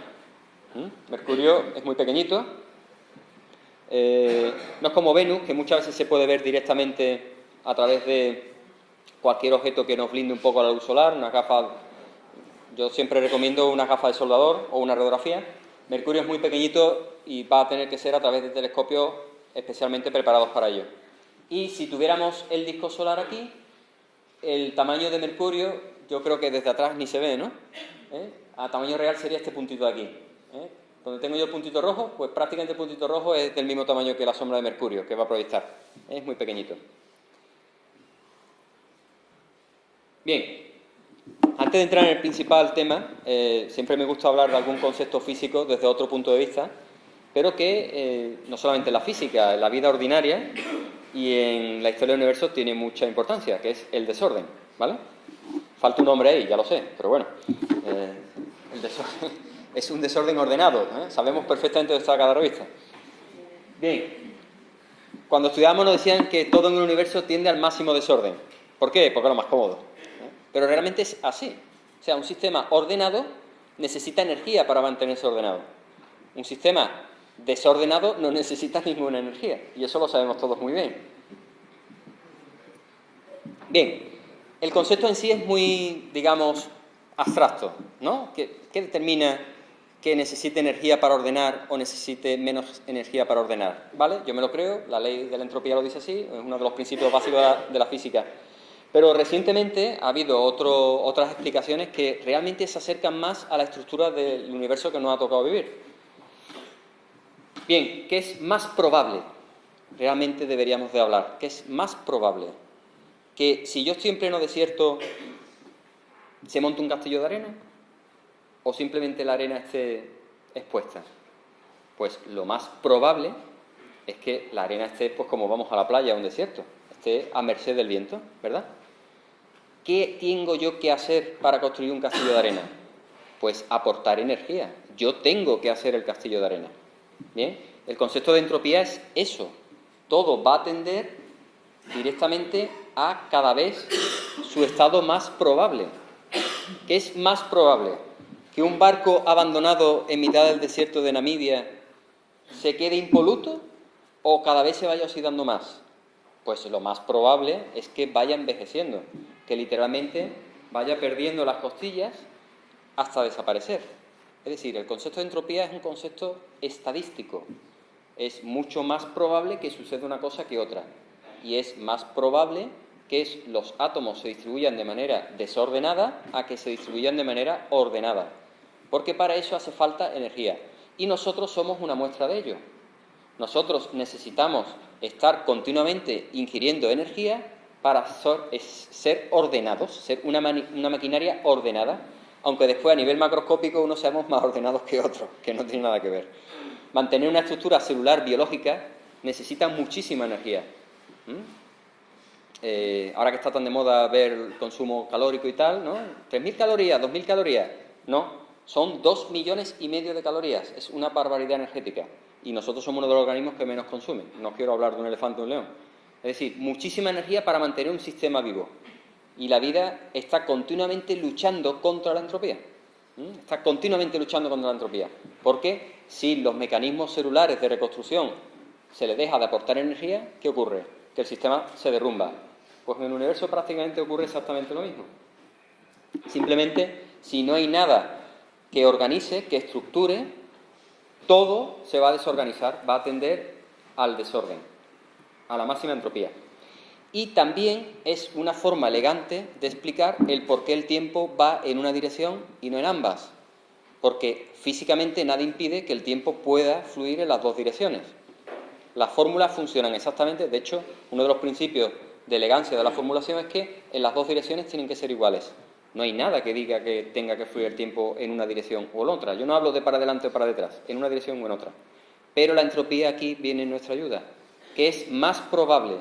[SPEAKER 1] Mercurio es muy pequeñito. No es como Venus, que muchas veces se puede ver directamente a través de cualquier objeto que nos blinde un poco a la luz solar, unas gafas. Yo siempre recomiendo una gafa de soldador o una radiografía. Mercurio es muy pequeñito y va a tener que ser a través de telescopios especialmente preparados para ello. Y si tuviéramos el disco solar aquí, el tamaño de Mercurio, yo creo que desde atrás ni se ve, ¿no? A tamaño real sería este puntito de aquí. Donde tengo yo el puntito rojo, pues prácticamente el puntito rojo es del mismo tamaño que la sombra de Mercurio, que va a proyectar. Es muy pequeñito. Bien, antes de entrar en el principal tema, siempre me gusta hablar de algún concepto físico desde otro punto de vista, pero que no solamente en la física, en la vida ordinaria y en la historia del universo tiene mucha importancia, que es el desorden, ¿vale? Falta un nombre ahí, ya lo sé, pero bueno, el desorden es un desorden ordenado, sabemos perfectamente dónde está cada revista. Bien, cuando estudiábamos nos decían que todo en el universo tiende al máximo desorden. ¿Por qué? Porque es lo más cómodo. Pero realmente es así. O sea, un sistema ordenado necesita energía para mantenerse ordenado. Un sistema desordenado no necesita ninguna energía. Y eso lo sabemos todos muy bien. Bien, el concepto en sí es muy, digamos, abstracto, ¿no? ¿Qué determina que necesite energía para ordenar o necesite menos energía para ordenar? ¿Vale? Yo me lo creo, la ley de la entropía lo dice así, es uno de los principios básicos de la física. Pero recientemente ha habido otras explicaciones que realmente se acercan más a la estructura del universo que nos ha tocado vivir. Bien, ¿qué es más probable? Realmente deberíamos de hablar. ¿Qué es más probable? Que si yo estoy en pleno desierto, ¿se monte un castillo de arena? ¿O simplemente la arena esté expuesta? Pues lo más probable es que la arena esté, pues como vamos a la playa o un desierto, esté a merced del viento, ¿verdad? ¿Qué tengo yo que hacer para construir un castillo de arena? Pues aportar energía. Yo tengo que hacer el castillo de arena. Bien, el concepto de entropía es eso. Todo va a tender directamente a cada vez su estado más probable. ¿Qué es más probable? ¿Que un barco abandonado en mitad del desierto de Namibia se quede impoluto o cada vez se vaya oxidando más? Pues lo más probable es que vaya envejeciendo, que literalmente vaya perdiendo las costillas hasta desaparecer. Es decir, el concepto de entropía es un concepto estadístico. Es mucho más probable que suceda una cosa que otra. Y es más probable que los átomos se distribuyan de manera desordenada a que se distribuyan de manera ordenada. Porque para eso hace falta energía. Y nosotros somos una muestra de ello. Nosotros necesitamos estar continuamente ingiriendo energía para ser ordenados, ser una maquinaria ordenada, aunque después a nivel macroscópico unos seamos más ordenados que otros, que no tiene nada que ver. Mantener una estructura celular biológica necesita muchísima energía. Ahora que está tan de moda ver el consumo calórico y tal, ¿no? 3.000 calorías, 2.000 calorías. No, son 2,5 millones de calorías. Es una barbaridad energética. Y nosotros somos uno de los organismos que menos consumen. No quiero hablar de un elefante o un león. Es decir, muchísima energía para mantener un sistema vivo. Y la vida está continuamente luchando contra la entropía. Está continuamente luchando contra la entropía. Porque si los mecanismos celulares de reconstrucción se les deja de aportar energía, ¿qué ocurre? Que el sistema se derrumba. Pues en el universo prácticamente ocurre exactamente lo mismo. Simplemente, si no hay nada que organice, que estructure, todo se va a desorganizar, va a tender al desorden, a la máxima entropía. Y también es una forma elegante de explicar el por qué el tiempo va en una dirección y no en ambas. Porque físicamente nada impide que el tiempo pueda fluir en las dos direcciones. Las fórmulas funcionan exactamente, de hecho, uno de los principios de elegancia de la formulación es que en las dos direcciones tienen que ser iguales. No hay nada que diga que tenga que fluir el tiempo en una dirección o en otra. Yo no hablo de para adelante o para detrás, en una dirección o en otra. Pero la entropía aquí viene en nuestra ayuda, que es más probable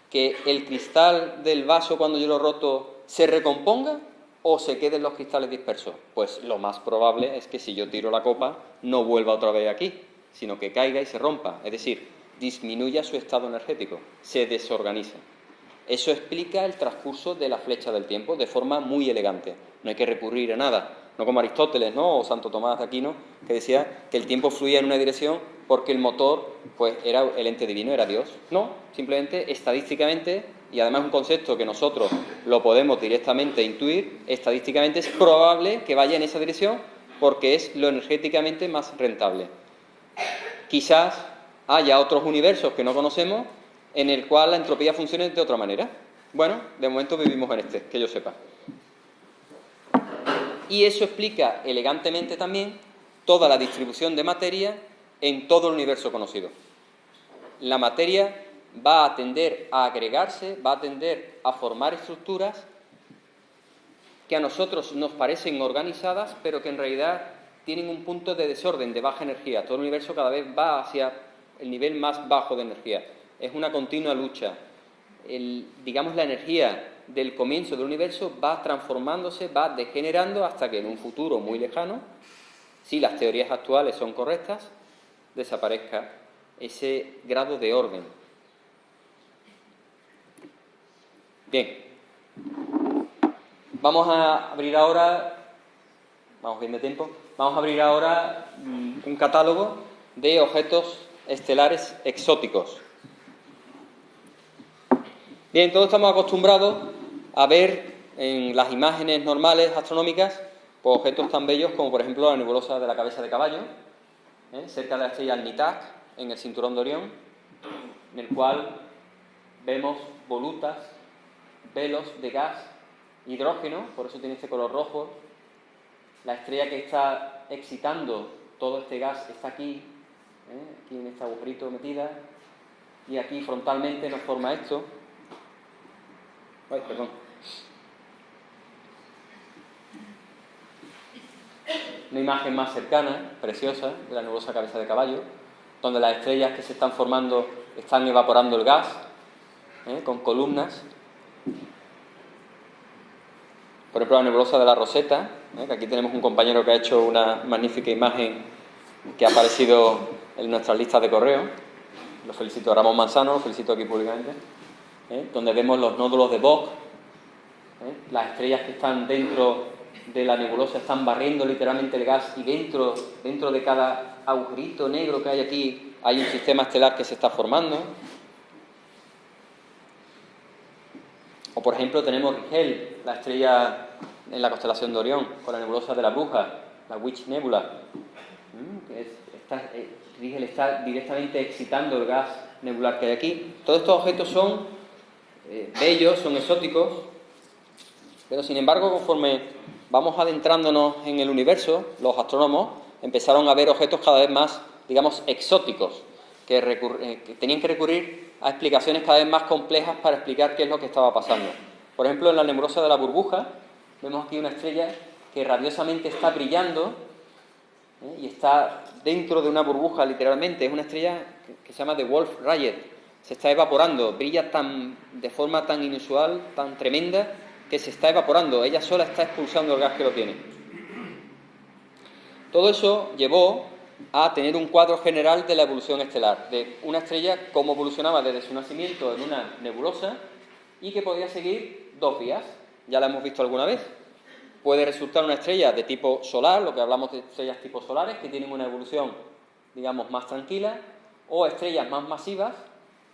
[SPEAKER 1] que el cristal del vaso cuando yo lo roto se recomponga o se queden los cristales dispersos. Pues lo más probable es que si yo tiro la copa no vuelva otra vez aquí, sino que caiga y se rompa. Es decir, disminuya su estado energético, se desorganiza. Eso explica el transcurso de la flecha del tiempo de forma muy elegante. No hay que recurrir a nada, no como Aristóteles, ¿no?, o Santo Tomás de Aquino, que decía que el tiempo fluía en una dirección porque el motor, pues, era el ente divino, era Dios. No, simplemente estadísticamente, y además un concepto que nosotros lo podemos directamente intuir, estadísticamente es probable que vaya en esa dirección porque es lo energéticamente más rentable. Quizás haya otros universos que no conocemos en el cual la entropía funcione de otra manera. Bueno, de momento vivimos en este, que yo sepa. Y eso explica elegantemente también toda la distribución de materia en todo el universo conocido. La materia va a tender a agregarse, va a tender a formar estructuras que a nosotros nos parecen organizadas, pero que en realidad tienen un punto de desorden, de baja energía. Todo el universo cada vez va hacia el nivel más bajo de energía. Es una continua lucha. Digamos, la energía del comienzo del universo va transformándose, va degenerando hasta que en un futuro muy lejano, si las teorías actuales son correctas, desaparezca ese grado de orden. Bien, vamos a abrir ahora, vamos bien de tiempo, vamos a abrir ahora un catálogo de objetos estelares exóticos. Bien, todos estamos acostumbrados a ver en las imágenes normales astronómicas pues, objetos tan bellos como, por ejemplo, la nebulosa de la cabeza de caballo, cerca de la estrella Alnitak, en el cinturón de Orión, en el cual vemos volutas, velos de gas, hidrógeno, por eso tiene este color rojo. La estrella que está excitando todo este gas está aquí, aquí en este agujerito metida, y aquí frontalmente nos forma esto. Ay, perdón. Una imagen más cercana, preciosa, de la nebulosa cabeza de caballo, donde las estrellas que se están formando están evaporando el gas, con columnas. Por ejemplo, la nebulosa de la Roseta, que aquí tenemos un compañero que ha hecho una magnífica imagen que ha aparecido en nuestras listas de correo. Lo felicito a Ramón Manzano, lo felicito aquí públicamente. Donde vemos los nódulos de Vogt, las estrellas que están dentro de la nebulosa están barriendo literalmente el gas y dentro de cada agujerito negro que hay aquí hay un sistema estelar que se está formando. O por ejemplo tenemos Rigel, la estrella en la constelación de Orión, con la nebulosa de la Bruja, la Witch Nebula. Rigel está directamente excitando el gas nebular que hay aquí. Todos estos objetos son bellos, son exóticos, pero sin embargo, conforme vamos adentrándonos en el universo, los astrónomos empezaron a ver objetos cada vez más, digamos, exóticos, que tenían que recurrir a explicaciones cada vez más complejas para explicar qué es lo que estaba pasando. Por ejemplo, en la nebulosa de la Burbuja, vemos aquí una estrella que rabiosamente está brillando, y está dentro de una burbuja, literalmente. Es una estrella que se llama The Wolf Rayet. Se está evaporando, brilla de forma tan inusual, tan tremenda, que se está evaporando. Ella sola está expulsando el gas que lo tiene. Todo eso llevó a tener un cuadro general de la evolución estelar, de una estrella cómo evolucionaba desde su nacimiento en una nebulosa y que podía seguir dos vías. Ya la hemos visto alguna vez. Puede resultar una estrella de tipo solar, lo que hablamos de estrellas tipo solares, que tienen una evolución, digamos, más tranquila, o estrellas más masivas,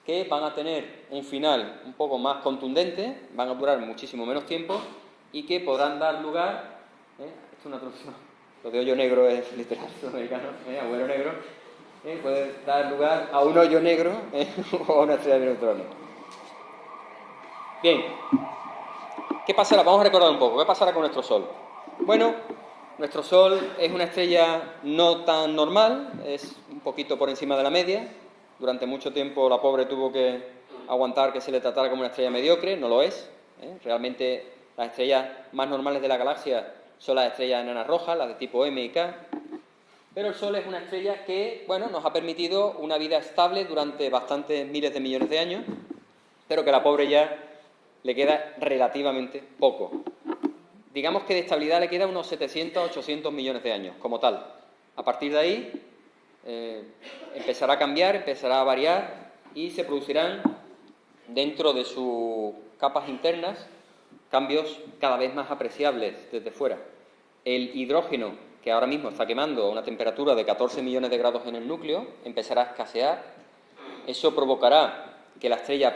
[SPEAKER 1] que van a tener un final un poco más contundente, van a durar muchísimo menos tiempo, y que podrán dar lugar, esto es una traducción, lo de hoyo negro es literario americano, agujero negro, puede dar lugar a un hoyo negro o a una estrella de neutrones. Bien. ¿Qué pasará? Vamos a recordar un poco. ¿Qué pasará con nuestro Sol? Bueno, nuestro Sol es una estrella no tan normal, es un poquito por encima de la media. Durante mucho tiempo la pobre tuvo que aguantar que se le tratara como una estrella mediocre, no lo es. Realmente las estrellas más normales de la galaxia son las estrellas enanas rojas, las de tipo M y K. Pero el Sol es una estrella que, bueno, nos ha permitido una vida estable durante bastantes miles de millones de años, pero que la pobre ya le queda relativamente poco. Digamos que de estabilidad le queda unos 700 a 800 millones de años, como tal. A partir de ahí empezará a cambiar, empezará a variar y se producirán dentro de sus capas internas cambios cada vez más apreciables desde fuera. el hidrógeno, que ahora mismo está quemando a una temperatura de 14 millones de grados en el núcleo, empezará a escasear. Eso provocará que la estrella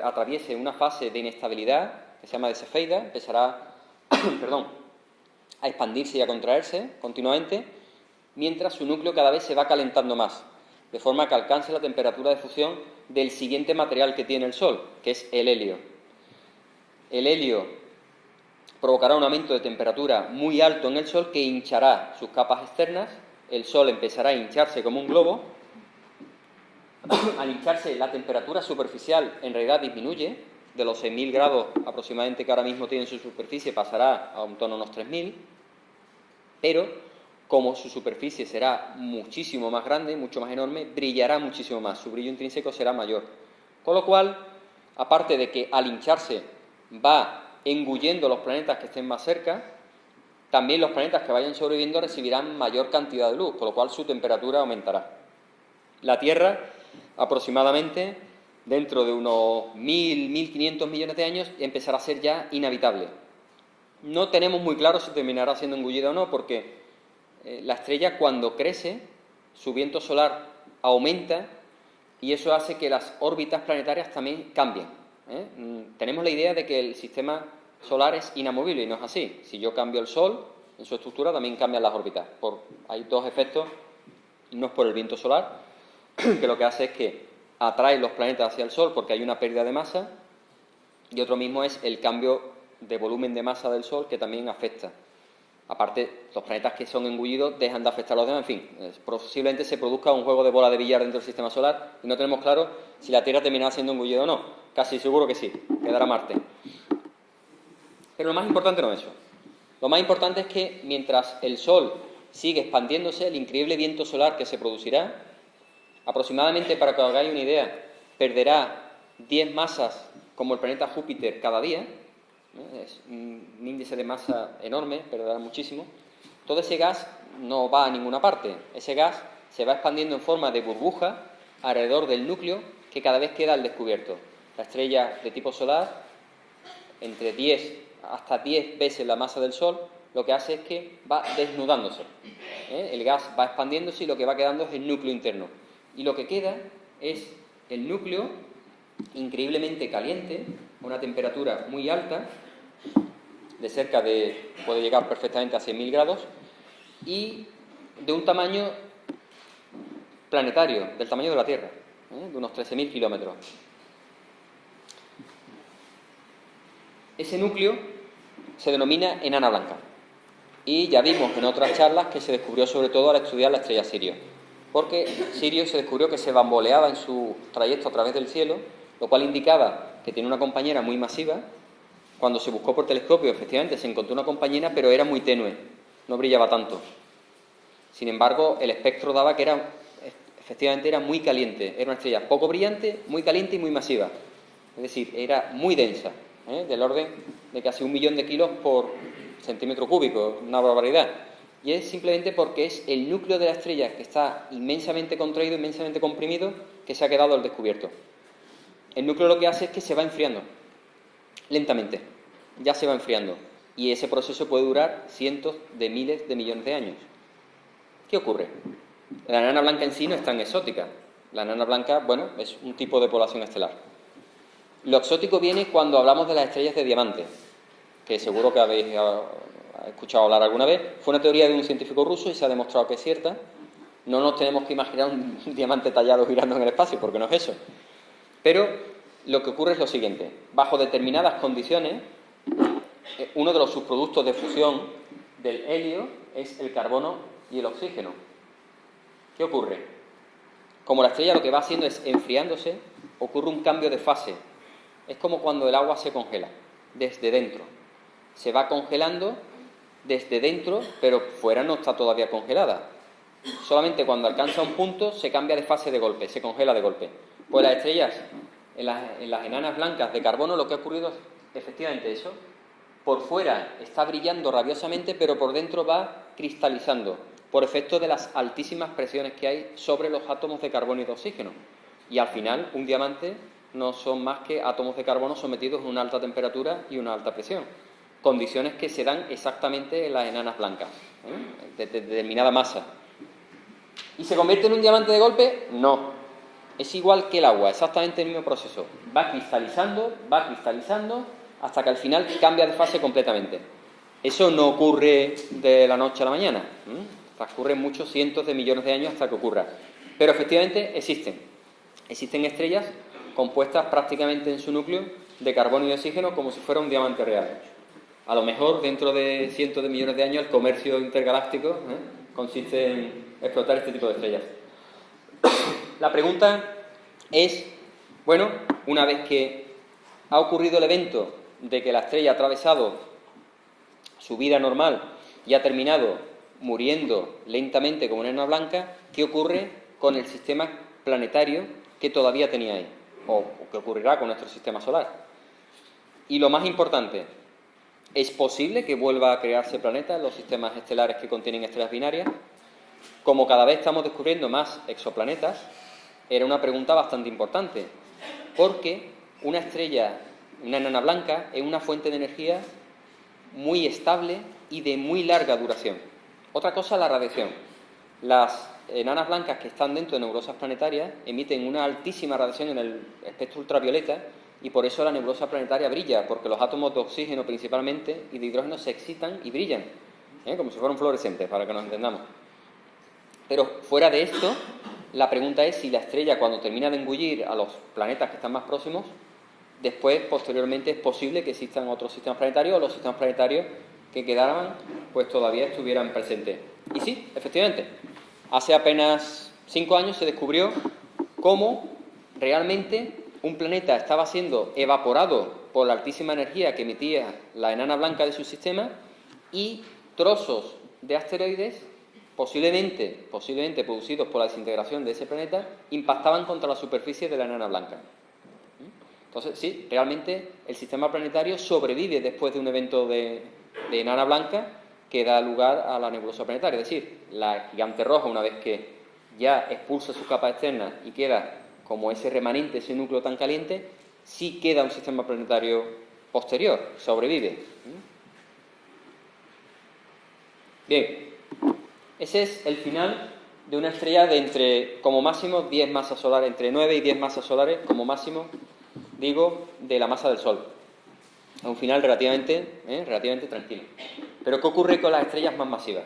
[SPEAKER 1] atraviese una fase de inestabilidad, que se llama de cefeida, empezará perdón, a expandirse y a contraerse continuamente, mientras su núcleo cada vez se va calentando más, de forma que alcance la temperatura de fusión del siguiente material que tiene el Sol, que es el helio. El helio provocará un aumento de temperatura muy alto en el Sol que hinchará sus capas externas, el Sol empezará a hincharse como un globo. Al hincharse, la temperatura superficial en realidad disminuye, de los 6.000 grados aproximadamente que ahora mismo tiene en su superficie pasará a un torno a unos 3.000, pero como su superficie será muchísimo más grande, mucho más enorme, brillará muchísimo más, su brillo intrínseco será mayor. Con lo cual, aparte de que al hincharse va engullendo los planetas que estén más cerca, también los planetas que vayan sobreviviendo recibirán mayor cantidad de luz, con lo cual su temperatura aumentará. La Tierra, aproximadamente, dentro de unos 1.000-1.500 millones de años, empezará a ser ya inhabitable. No tenemos muy claro si terminará siendo engullida o no, porque la estrella, cuando crece, su viento solar aumenta y eso hace que las órbitas planetarias también cambien. Tenemos la idea de que el sistema solar es inamovible y no es así. Si yo cambio el Sol, en su estructura también cambian las órbitas. Hay dos efectos, uno es por el viento solar, que lo que hace es que atrae los planetas hacia el Sol porque hay una pérdida de masa, y otro mismo es el cambio de volumen de masa del Sol, que también afecta. Aparte, los planetas que son engullidos dejan de afectar a los demás. En fin, posiblemente se produzca un juego de bola de billar dentro del sistema solar y no tenemos claro si la Tierra terminará siendo engullida o no. Casi seguro que sí, quedará Marte. Pero lo más importante no es eso. Lo más importante es que mientras el Sol sigue expandiéndose, el increíble viento solar que se producirá, aproximadamente, para que os hagáis una idea, perderá 10 masas como el planeta Júpiter cada día. Es un índice de masa enorme, perderá muchísimo. Todo ese gas no va a ninguna parte. Ese gas se va expandiendo en forma de burbuja alrededor del núcleo que cada vez queda al descubierto. La estrella de tipo solar, entre 10 hasta 10 veces la masa del Sol, lo que hace es que va desnudándose. El gas va expandiéndose y lo que va quedando es el núcleo interno. Y lo que queda es el núcleo increíblemente caliente, a una temperatura muy alta, puede llegar perfectamente a 100.000 grados, y de un tamaño planetario, del tamaño de la Tierra, de unos 13.000 kilómetros. Ese núcleo se denomina enana blanca, y ya vimos en otras charlas que se descubrió sobre todo al estudiar la estrella Sirio, porque Sirio se descubrió que se bamboleaba en su trayecto a través del cielo, lo cual indicaba que tiene una compañera muy masiva. Cuando se buscó por telescopio, efectivamente se encontró una compañera, pero era muy tenue, no brillaba tanto. Sin embargo, el espectro daba que efectivamente era muy caliente, era una estrella poco brillante, muy caliente y muy masiva. Es decir, era muy densa, del orden de casi 1 millón de kilos por centímetro cúbico, una barbaridad. Y es simplemente porque es el núcleo de la estrella que está inmensamente contraído, inmensamente comprimido, que se ha quedado al descubierto. El núcleo lo que hace es que se va enfriando, lentamente, ya se va enfriando. Y ese proceso puede durar cientos de miles de millones de años. ¿Qué ocurre? La enana blanca en sí no es tan exótica. La enana blanca, bueno, es un tipo de población estelar. Lo exótico viene cuando hablamos de las estrellas de diamante, que seguro que habéis escuchado hablar alguna vez. Fue una teoría de un científico ruso y se ha demostrado que es cierta. No nos tenemos que imaginar un diamante tallado girando en el espacio, porque no es eso. Pero lo que ocurre es lo siguiente. Bajo determinadas condiciones, uno de los subproductos de fusión del helio es el carbono y el oxígeno. ¿Qué ocurre? Como la estrella lo que va haciendo es enfriándose, ocurre un cambio de fase. Es como cuando el agua se congela, desde dentro. Se va congelando desde dentro, pero fuera no está todavía congelada. Solamente cuando alcanza un punto se cambia de fase de golpe, se congela de golpe. Pues las estrellas, en las enanas blancas de carbono, lo que ha ocurrido es efectivamente eso. Por fuera está brillando rabiosamente, pero por dentro va cristalizando, por efecto de las altísimas presiones que hay sobre los átomos de carbono y de oxígeno. Y al final, un diamante no son más que átomos de carbono sometidos a una alta temperatura y una alta presión. condiciones que se dan exactamente en las enanas blancas, de determinada masa. ¿Y se convierte en un diamante de golpe? No. Es igual que el agua, exactamente el mismo proceso. Va cristalizando, hasta que al final cambia de fase completamente. Eso no ocurre de la noche a la mañana. Transcurren muchos cientos de millones de años hasta que ocurra. Pero efectivamente existen. Existen estrellas compuestas prácticamente en su núcleo de carbono y oxígeno como si fuera un diamante real. A lo mejor dentro de cientos de millones de años el comercio intergaláctico consiste en explotar este tipo de estrellas. La pregunta es, bueno, una vez que ha ocurrido el evento de que la estrella ha atravesado su vida normal y ha terminado muriendo lentamente como una enana blanca, ¿qué ocurre con el sistema planetario que todavía tenía ahí? O qué ocurrirá con nuestro sistema solar. Y lo más importante, ¿es posible que vuelva a crearse planetas en los sistemas estelares que contienen estrellas binarias? Como cada vez estamos descubriendo más exoplanetas, era una pregunta bastante importante, porque una estrella, una enana blanca, es una fuente de energía muy estable y de muy larga duración. Otra cosa es la radiación. Las enanas blancas que están dentro de nebulosas planetarias emiten una altísima radiación en el espectro ultravioleta y por eso la nebulosa planetaria brilla, porque los átomos de oxígeno principalmente y de hidrógeno se excitan y brillan, como si fueran fluorescentes, para que nos entendamos. Pero fuera de esto, la pregunta es si la estrella, cuando termina de engullir a los planetas que están más próximos, después, posteriormente, es posible que existan otros sistemas planetarios o los sistemas planetarios que quedaran, pues todavía estuvieran presentes. Y sí, efectivamente, hace apenas 5 años se descubrió cómo realmente un planeta estaba siendo evaporado por la altísima energía que emitía la enana blanca de su sistema y trozos de asteroides, posiblemente producidos por la desintegración de ese planeta, impactaban contra la superficie de la enana blanca. Entonces, sí, realmente el sistema planetario sobrevive después de un evento de enana blanca que da lugar a la nebulosa planetaria. Es decir, la gigante roja, una vez que ya expulsa sus capas externas y queda como ese remanente, ese núcleo tan caliente, sí queda un sistema planetario posterior, sobrevive. Bien, ese es el final de una estrella de entre, como máximo, 10 masas solares, entre 9 y 10 masas solares, como máximo, digo, de la masa del Sol. A un final relativamente tranquilo. Pero ¿qué ocurre con las estrellas más masivas?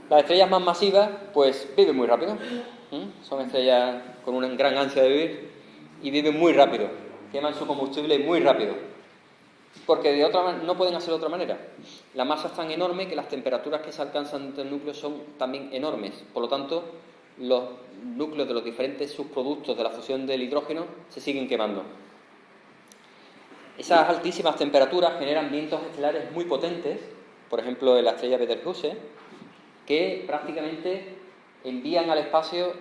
[SPEAKER 1] Las estrellas más masivas, pues, viven muy rápido. Son estrellas con una gran ansia de vivir y viven muy rápido. Queman su combustible muy rápido. Porque de otra no pueden hacerlo de otra manera. La masa es tan enorme que las temperaturas que se alcanzan entre el núcleo son también enormes. Por lo tanto, los núcleos de los diferentes subproductos de la fusión del hidrógeno se siguen quemando. Esas altísimas temperaturas generan vientos estelares muy potentes, por ejemplo en la estrella Betelgeuse, que prácticamente envían al espacio,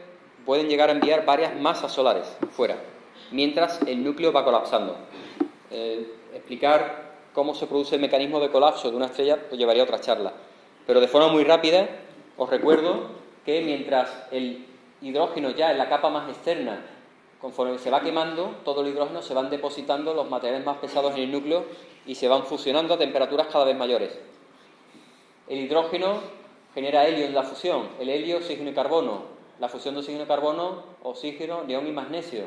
[SPEAKER 1] pueden llegar a enviar varias masas solares fuera, mientras el núcleo va colapsando. Explicar cómo se produce el mecanismo de colapso de una estrella pues llevaría a otra charla, pero de forma muy rápida os recuerdo que mientras el hidrógeno ya en la capa más externa, conforme se va quemando, todo el hidrógeno se van depositando los materiales más pesados en el núcleo y se van fusionando a temperaturas cada vez mayores. El hidrógeno genera helio en la fusión, el helio, oxígeno y carbono, la fusión de oxígeno y carbono, oxígeno, neón y magnesio,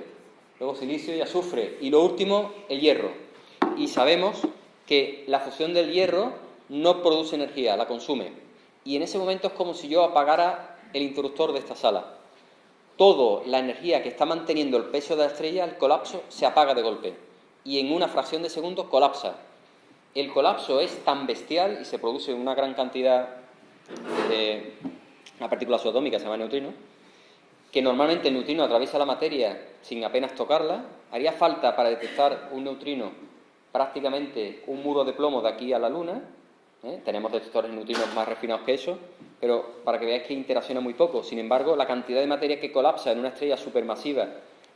[SPEAKER 1] luego silicio y azufre, y lo último, el hierro. Y sabemos que la fusión del hierro no produce energía, la consume. Y en ese momento es como si yo apagara el interruptor de esta sala. Toda la energía que está manteniendo el peso de la estrella, el colapso, se apaga de golpe. Y en una fracción de segundo colapsa. El colapso es tan bestial y se produce una gran cantidad de una partícula subatómica, se llama neutrino, que normalmente el neutrino atraviesa la materia sin apenas tocarla. Haría falta para detectar un neutrino prácticamente un muro de plomo de aquí a la Luna. Tenemos detectores de neutrinos más refinados que eso, pero para que veáis que interacciona muy poco. Sin embargo, la cantidad de materia que colapsa en una estrella supermasiva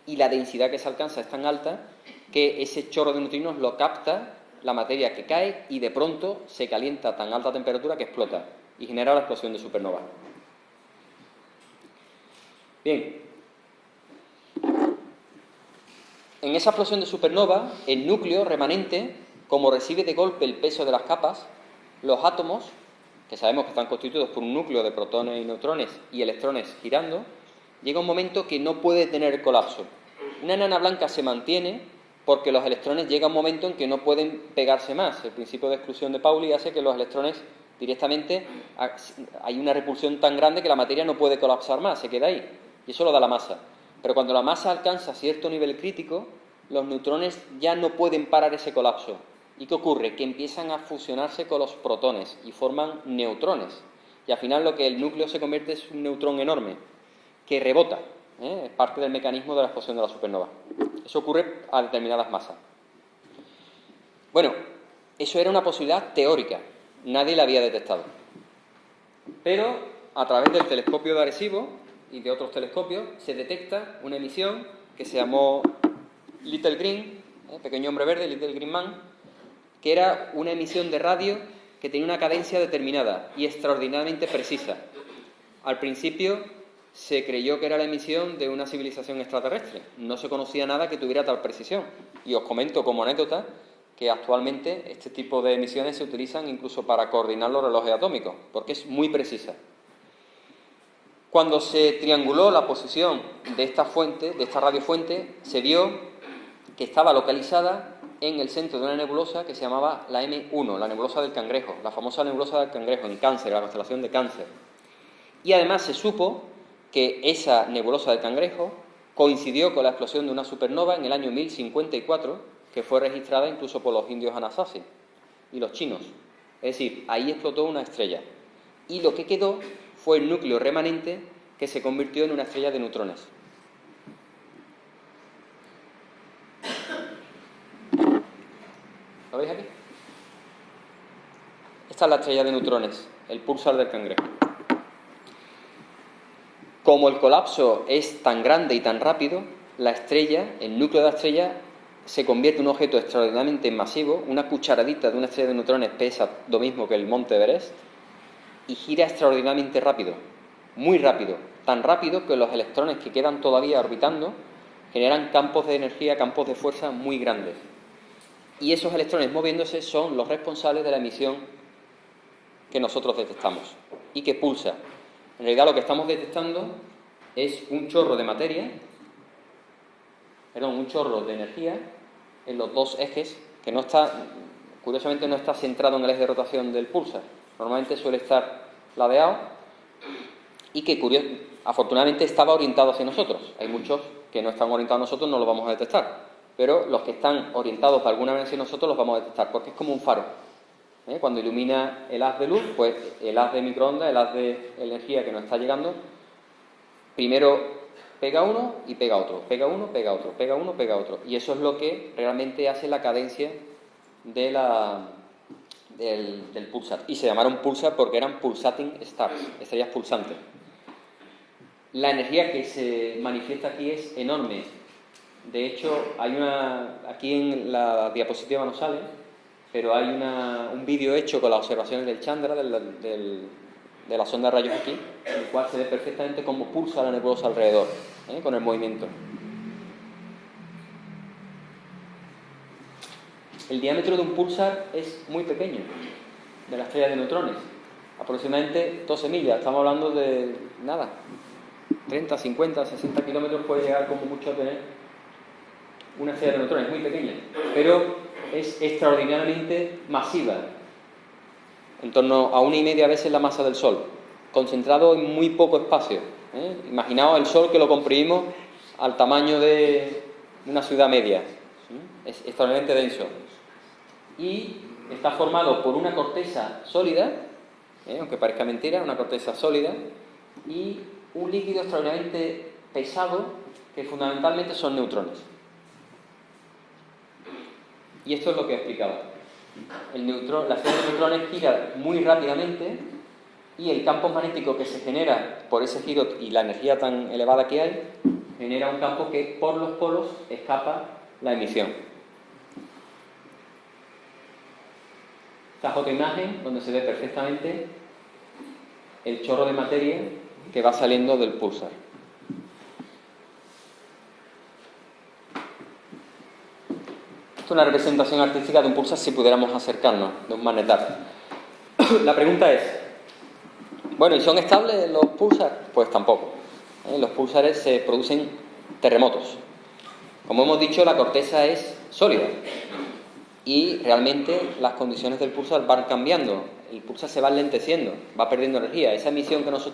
[SPEAKER 1] y la densidad que se alcanza es tan alta que ese chorro de neutrinos lo capta la materia que cae y de pronto se calienta a tan alta temperatura que explota y genera la explosión de supernova. Bien, en esa explosión de supernova, el núcleo remanente como recibe de golpe el peso de las capas, los átomos, que sabemos que están constituidos por un núcleo de protones y neutrones y electrones girando, llega un momento que no puede tener colapso. Una enana blanca se mantiene porque los electrones llega un momento en que no pueden pegarse más. El principio de exclusión de Pauli hace que los electrones directamente hay una repulsión tan grande que la materia no puede colapsar más, se queda ahí. Y eso lo da la masa. Pero cuando la masa alcanza cierto nivel crítico, los neutrones ya no pueden parar ese colapso. ¿Y qué ocurre? Que empiezan a fusionarse con los protones y forman neutrones. Y al final lo que el núcleo se convierte es un neutrón enorme, que rebota. Es parte del mecanismo de la explosión de la supernova. Eso ocurre a determinadas masas. Bueno, eso era una posibilidad teórica. Nadie la había detectado. Pero a través del telescopio de Arecibo y de otros telescopios se detecta una emisión que se llamó Little Green, pequeño hombre verde, Little Green Man, que era una emisión de radio que tenía una cadencia determinada y extraordinariamente precisa. Al principio se creyó que era la emisión de una civilización extraterrestre. No se conocía nada que tuviera tal precisión. Y os comento como anécdota que actualmente este tipo de emisiones se utilizan incluso para coordinar los relojes atómicos, porque es muy precisa. Cuando se trianguló la posición de esta fuente, de esta radiofuente, se vio que estaba localizada en el centro de una nebulosa que se llamaba la M1, la nebulosa del Cangrejo, la famosa nebulosa del Cangrejo en Cáncer, la constelación de Cáncer. Y además se supo que esa nebulosa del Cangrejo coincidió con la explosión de una supernova en el año 1054, que fue registrada incluso por los indios Anasazi y los chinos. Es decir, ahí explotó una estrella. Y lo que quedó fue el núcleo remanente que se convirtió en una estrella de neutrones. ¿Lo veis aquí? Esta es la estrella de neutrones, el púlsar del Cangrejo. Como el colapso es tan grande y tan rápido, la estrella, el núcleo de la estrella, se convierte en un objeto extraordinariamente masivo. Una cucharadita de una estrella de neutrones pesa lo mismo que el monte Everest y gira extraordinariamente rápido, muy rápido, tan rápido que los electrones que quedan todavía orbitando generan campos de energía, campos de fuerza muy grandes. Y esos electrones moviéndose son los responsables de la emisión que nosotros detectamos y que pulsa. En realidad lo que estamos detectando es un chorro de materia, un chorro de energía en los dos ejes, que no está, curiosamente no está centrado en el eje de rotación del pulsar. Normalmente suele estar ladeado y que afortunadamente estaba orientado hacia nosotros. Hay muchos que no están orientados a nosotros, no los vamos a detectar, pero los que están orientados de alguna manera hacia nosotros los vamos a detectar, porque es como un faro. Cuando ilumina el haz de luz, pues el haz de microondas, el haz de energía que nos está llegando, primero pega uno y pega otro, pega uno, pega otro, pega uno, pega otro. Y eso es lo que realmente hace la cadencia de del pulsar. Y se llamaron pulsar porque eran pulsating stars, estrellas pulsantes. La energía que se manifiesta aquí es enorme. De hecho, hay aquí en la diapositiva no sale, pero hay un vídeo hecho con las observaciones del Chandra, de la sonda de rayos X, en el cual se ve perfectamente cómo pulsa la nebulosa alrededor, con el movimiento. El diámetro de un pulsar es muy pequeño, de la estrella de neutrones, aproximadamente 12 millas, estamos hablando de nada, 30, 50, 60 kilómetros puede llegar como mucho a tener una estrella de neutrones, muy pequeña, pero es extraordinariamente masiva, en torno a 1,5 veces la masa del Sol, concentrado en muy poco espacio. Imaginaos el Sol que lo comprimimos al tamaño de una ciudad media. Es extraordinariamente denso. Y está formado por una corteza sólida, aunque parezca mentira, una corteza sólida, y un líquido extraordinariamente pesado que fundamentalmente son neutrones. Y esto es lo que he explicado. La estrella de neutrones gira muy rápidamente y el campo magnético que se genera por ese giro y la energía tan elevada que hay genera un campo que por los polos escapa la emisión. Esta es otra imagen donde se ve perfectamente el chorro de materia que va saliendo del pulsar. Esto es una representación artística de un púlsar si pudiéramos acercarnos, de un magnetar. La pregunta es, bueno, ¿y son estables los púlsares? Pues tampoco. Los púlsares se producen terremotos. Como hemos dicho, la corteza es sólida y realmente las condiciones del púlsar van cambiando. El púlsar se va enlenteciendo, va perdiendo energía. Esa emisión que nos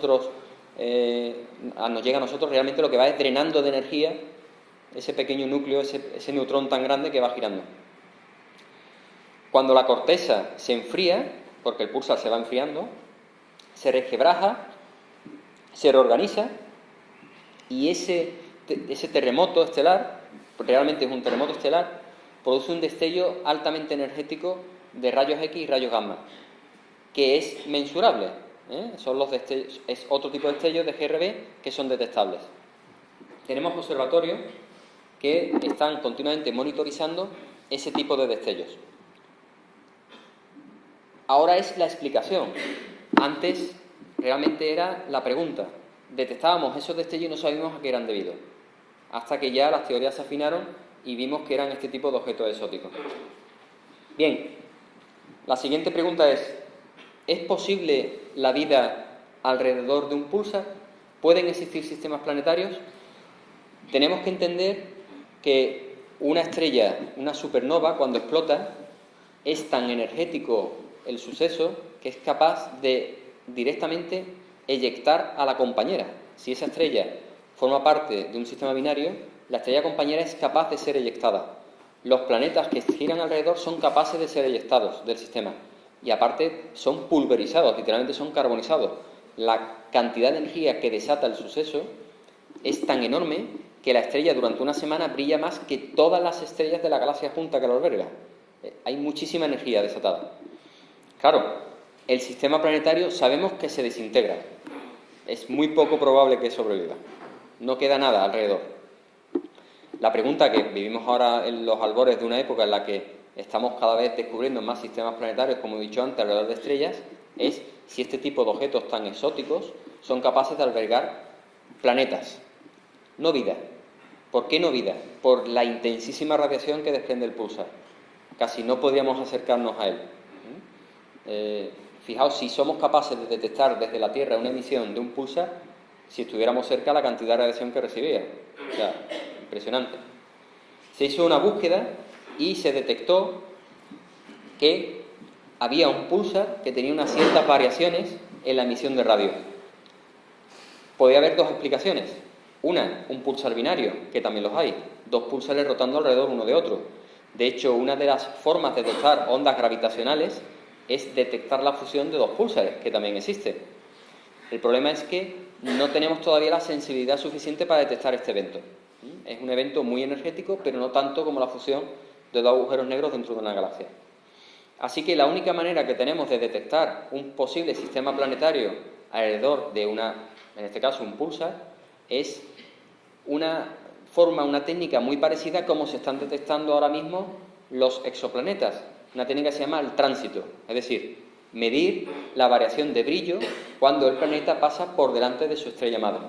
[SPEAKER 1] llega a nosotros realmente lo que va es drenando de energía ese pequeño núcleo, ese neutrón tan grande que va girando. Cuando la corteza se enfría, porque el púlsar se va enfriando, se resquebraja, se reorganiza y ese terremoto estelar, realmente es un terremoto estelar, produce un destello altamente energético de rayos X y rayos gamma, que es mensurable. Son los destellos, es otro tipo de destellos de GRB que son detectables. Tenemos observatorios que están continuamente monitorizando ese tipo de destellos. Ahora es la explicación. Antes realmente era la pregunta. Detectábamos esos destellos y no sabíamos a qué eran debidos. Hasta que ya las teorías se afinaron y vimos que eran este tipo de objetos exóticos. Bien, la siguiente pregunta ¿es posible la vida alrededor de un púlsar? ¿Pueden existir sistemas planetarios? Tenemos que entender que una estrella, una supernova, cuando explota, es tan energético el suceso que es capaz de directamente eyectar a la compañera. Si esa estrella forma parte de un sistema binario, la estrella compañera es capaz de ser eyectada. Los planetas que giran alrededor son capaces de ser eyectados del sistema y aparte son pulverizados, literalmente son carbonizados. La cantidad de energía que desata el suceso es tan enorme que la estrella durante una semana brilla más que todas las estrellas de la galaxia junta que lo alberga. Hay muchísima energía desatada. Claro, el sistema planetario sabemos que se desintegra. Es muy poco probable que sobreviva. No queda nada alrededor. La pregunta que vivimos ahora en los albores de una época en la que estamos cada vez descubriendo más sistemas planetarios, como he dicho antes, alrededor de estrellas, es si este tipo de objetos tan exóticos son capaces de albergar planetas. No vida. ¿Por qué no vida? Por la intensísima radiación que desprende el púlsar. Casi no podríamos acercarnos a él. Fijaos, si somos capaces de detectar desde la Tierra una emisión de un púlsar, si estuviéramos cerca la cantidad de radiación que recibía. O sea, impresionante. Se hizo una búsqueda y se detectó que había un púlsar que tenía unas ciertas variaciones en la emisión de radio. Podía haber dos explicaciones. Una, un púlsar binario, que también los hay. Dos púlsares rotando alrededor uno de otro. De hecho, una de las formas de detectar ondas gravitacionales es detectar la fusión de dos púlsares, que también existe. El problema es que no tenemos todavía la sensibilidad suficiente para detectar este evento. Es un evento muy energético, pero no tanto como la fusión de dos agujeros negros dentro de una galaxia. Así que la única manera que tenemos de detectar un posible sistema planetario alrededor de en este caso un púlsar, es una técnica muy parecida a como se están detectando ahora mismo los exoplanetas. Una técnica que se llama el tránsito, es decir, medir la variación de brillo cuando el planeta pasa por delante de su estrella madre.